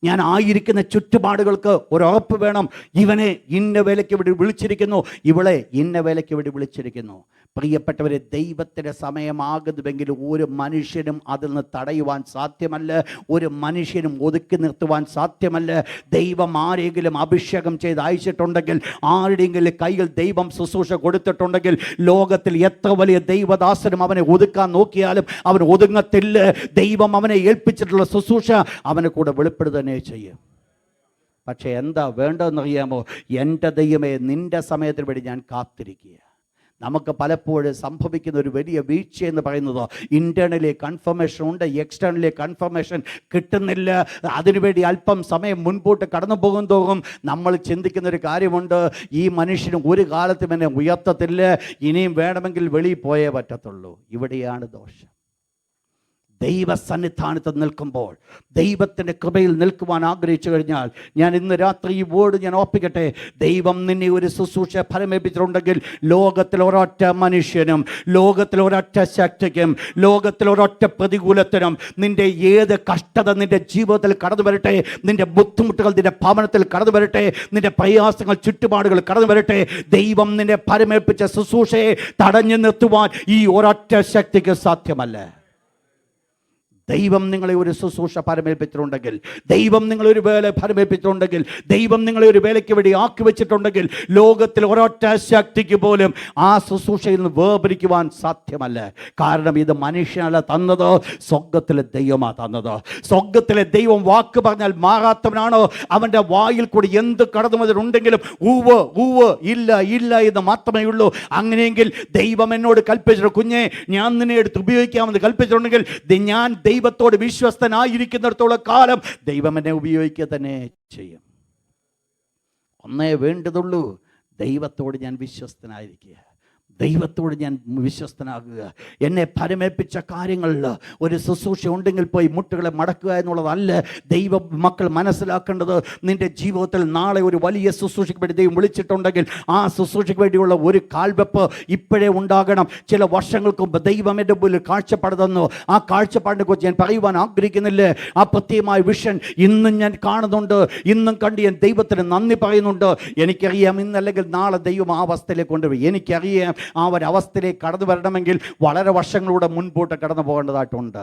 ഞാൻ ആയിരിക്കുന്ന ചുറ്റുപാടുകൾക്ക് ഒരുറപ്പ് വേണം. ഇവനെ ഇന്ന വേലയ്ക്ക് വേണ്ടി വിളിച്ചിരിക്കുന്നു, ഇവളെ ഇന്ന വേലയ്ക്ക് വേണ്ടി വിളിച്ചിരിക്കുന്നു. പ്രിയപ്പെട്ടവരെ, ദൈവത്തിൻ്റെ സമയമാകുന്നുവെങ്കിൽ ഒരു മനുഷ്യനും അതിൽ നിന്ന് തടയുവാൻ സാധ്യമല്ല, ഒരു മനുഷ്യനും ഒതുക്കി നിർത്തുവാൻ സാധ്യമല്ല. ദൈവം ആരെങ്കിലും അഭിഷേകം ചെയ്ത് അയച്ചിട്ടുണ്ടെങ്കിൽ, ആരുടെയെങ്കിലും കയ്യിൽ ദൈവം ശുശ്രൂഷ കൊടുത്തിട്ടുണ്ടെങ്കിൽ, ലോകത്തിൽ എത്ര വലിയ ദൈവദാസനും അവനെ ഒതുക്കാൻ നോക്കിയാലും അവൻ ഒതുങ്ങത്തില്ല. ദൈവം അവനെ ഏൽപ്പിച്ചിട്ടുള്ള ശുശ്രൂഷ അവനെ കൂടെ വെളിപ്പെടുത്തുക ചെയ്യും. പക്ഷേ എന്താ വേണ്ടതെന്നറിയാമോ? എൻ്റെ ദൈവമേ, നിൻ്റെ സമയത്തിന് വേണ്ടി ഞാൻ കാത്തിരിക്കുക. നമുക്ക് പലപ്പോഴും സംഭവിക്കുന്ന ഒരു വലിയ വീഴ്ച എന്ന് പറയുന്നത്, ഇൻറ്റേർണലി കൺഫർമേഷൻ ഉണ്ട്, എക്സ്റ്റേണലി കൺഫർമേഷൻ കിട്ടുന്നില്ല. അതിനുവേണ്ടി അല്പം സമയം മുൻപോട്ട് കടന്നു പോകും തോറും നമ്മൾ ചിന്തിക്കുന്നൊരു കാര്യമുണ്ട്, ഈ മനുഷ്യന് ഒരു കാലത്തും എന്നെ ഉയർത്തത്തില്ല, ഇനിയും വേണമെങ്കിൽ വെളിയിൽ പോയേ പറ്റത്തുള്ളൂ. ഇവിടെയാണ് ദോഷം. ദൈവസന്നിധാനത്ത് നിൽക്കുമ്പോൾ, ദൈവത്തിൻ്റെ കൃപയിൽ നിൽക്കുവാൻ ആഗ്രഹിച്ചു കഴിഞ്ഞാൽ, ഞാൻ ഇന്ന് രാത്രി ഈ വേർഡ് ഞാൻ ഓർപ്പിക്കട്ടെ, ദൈവം നിന്നെ ഒരു ശുശ്രൂഷ ഫലമേൽപ്പിച്ചിട്ടുണ്ടെങ്കിൽ, ലോകത്തിൽ ഒരൊറ്റ മനുഷ്യനും, ലോകത്തിൽ ഒരൊറ്റ ശക്തിക്കും, ലോകത്തിൽ ഒരൊറ്റ പ്രതികൂലത്തിനും, നിൻ്റെ ഏത് കഷ്ടത നിൻ്റെ ജീവിതത്തിൽ കടന്നു വരട്ടെ, നിൻ്റെ ബുദ്ധിമുട്ടുകൾ നിൻ്റെ ഭവനത്തിൽ കടന്നു വരട്ടെ, നിൻ്റെ പ്രയാസങ്ങൾ ചുറ്റുപാടുകൾ കടന്നു വരട്ടെ, ദൈവം നിന്നെ ഫലമേൽപ്പിച്ച ശുശ്രൂഷയെ തടഞ്ഞു നിർത്തുവാൻ ഈ ഒരൊറ്റ ശക്തിക്ക് സാധ്യമല്ല. ദൈവം നിങ്ങളെ ഒരു ശുശ്രൂഷ ഫലമേൽപ്പിച്ചിട്ടുണ്ടെങ്കിൽ, ദൈവം നിങ്ങളൊരു വേല ഫലമേൽപ്പിച്ചിട്ടുണ്ടെങ്കിൽ, ദൈവം നിങ്ങളെ ഒരു വേലയ്ക്ക് വേണ്ടി ആക്കി വെച്ചിട്ടുണ്ടെങ്കിൽ, ലോകത്തിൽ ഒരൊറ്റ ശക്തിക്ക് പോലും ആ ശുശ്രൂഷയിൽ നിന്ന് വേർപിരിക്കുവാൻ സാധ്യമല്ല. കാരണം ഇത് മനുഷ്യനല്ല തന്നത്, സ്വർഗ്ഗത്തിലെ ദൈവമാണ് തന്നത്. സ്വർഗ്ഗത്തിലെ ദൈവം വാക്ക് പറഞ്ഞാൽ മാറാത്തവനാണോ? അവൻ്റെ വായിൽ കൂടി എന്ത് കടന്നു വന്നിട്ടുണ്ടെങ്കിലും ഊവ് ഊവ്, ഇല്ല ഇല്ല എന്ന് മാത്രമേ ഉള്ളൂ. അങ്ങനെയെങ്കിൽ ദൈവം എന്നോട് കൽപ്പിച്ചിട്ട്, കുഞ്ഞെ, ഞാൻ നിന്നെ എടുത്ത് ഉപയോഗിക്കാമെന്ന് കൽപ്പിച്ചിട്ടുണ്ടെങ്കിൽ, ഞാൻ ദൈവത്തോട് വിശ്വസ്തനായിരിക്കുന്നിടത്തോളം കാലം ദൈവം എന്നെ ഉപയോഗിക്കുക തന്നെ ചെയ്യും. ഒന്നേ വേണ്ടതുള്ളൂ, ദൈവത്തോട് ഞാൻ വിശ്വസ്തനായിരിക്കുക, ദൈവത്തോട് ഞാൻ വിശ്വസ്തനാകുക. എന്നെ ഫലമേൽപ്പിച്ച കാര്യങ്ങളിൽ ഒരു ശുശ്രൂഷ ഉണ്ടെങ്കിൽ പോയി മുട്ടുകളെ മടക്കുക എന്നുള്ളതല്ല. ദൈവ മക്കൾ മനസ്സിലാക്കേണ്ടത്, നിൻ്റെ ജീവിതത്തിൽ നാളെ ഒരു വലിയ ശുശ്രൂഷയ്ക്ക് വേണ്ടി ദൈവം വിളിച്ചിട്ടുണ്ടെങ്കിൽ, ആ ശുശ്രൂഷയ്ക്ക് വേണ്ടിയുള്ള ഒരു കാൽവെപ്പ് ഇപ്പോഴേ ഉണ്ടാകണം. ചില വർഷങ്ങൾക്ക് മുമ്പ് ദൈവം എൻ്റെ മുമ്പിൽ കാഴ്ചപ്പാട് തന്നു. ആ കാഴ്ചപ്പാടിനെ കുറിച്ച് ഞാൻ പറയുവാൻ ആഗ്രഹിക്കുന്നില്ല. ആ പ്രത്യേകമായ വിഷൻ ഇന്നും ഞാൻ കാണുന്നുണ്ട്, ഇന്നും കണ്ട് ഞാൻ ദൈവത്തിന് നന്ദി പറയുന്നുണ്ട്. എനിക്കറിയാം, ഇന്നല്ലെങ്കിൽ നാളെ ദൈവം ആ അവസ്ഥയിലേക്ക് കൊണ്ടുപോയി. എനിക്കറിയാം, ആ ഒരു അവസ്ഥയിലേക്ക് കടന്നു വരണമെങ്കിൽ വളരെ വർഷങ്ങളിലൂടെ മുൻപോട്ട് കടന്നു പോകേണ്ടതായിട്ടുണ്ട്.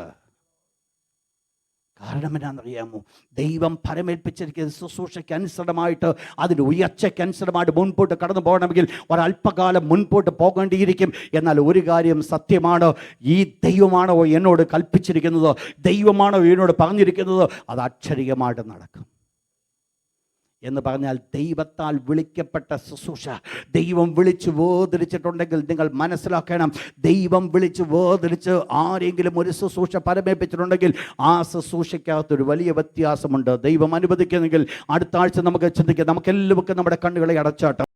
കാരണം എന്നാണെന്നറിയാമോ? ദൈവം ഫലമേൽപ്പിച്ചിരിക്കുന്ന ശുശ്രൂഷയ്ക്ക് അനുസൃതമായിട്ട്, അതിൻ്റെ ഉയർച്ചയ്ക്ക് അനുസൃതമായിട്ട് മുൻപോട്ട് കടന്നു പോകണമെങ്കിൽ ഒരല്പകാലം മുൻപോട്ട് പോകേണ്ടിയിരിക്കും. എന്നാൽ ഒരു കാര്യം സത്യമാണ്, ഈ ദൈവമാണോ എന്നോട് കൽപ്പിച്ചിരിക്കുന്നത്, ദൈവമാണോ എന്നോട് പറഞ്ഞിരിക്കുന്നത്, അത് അക്ഷരികമായിട്ട് നടക്കും. എന്ന് പറഞ്ഞാൽ ദൈവത്താൽ വിളിക്കപ്പെട്ട ശുശ്രൂഷ ദൈവം വിളിച്ച് വേർതിരിച്ചിട്ടുണ്ടെങ്കിൽ നിങ്ങൾ മനസ്സിലാക്കണം, ദൈവം വിളിച്ച് വേർതിരിച്ച് ആരെങ്കിലും ഒരു ശുശ്രൂഷ ഫലമേൽപ്പിച്ചിട്ടുണ്ടെങ്കിൽ ആ ശുശ്രൂഷയ്ക്കകത്തൊരു വലിയ വ്യത്യാസമുണ്ട്. ദൈവം അനുവദിക്കുന്നെങ്കിൽ അടുത്ത ആഴ്ച നമുക്ക് ചിന്തിക്കാം. നമുക്കെല്ലാവർക്കും നമ്മുടെ കണ്ണുകളെ അടച്ചാട്ട്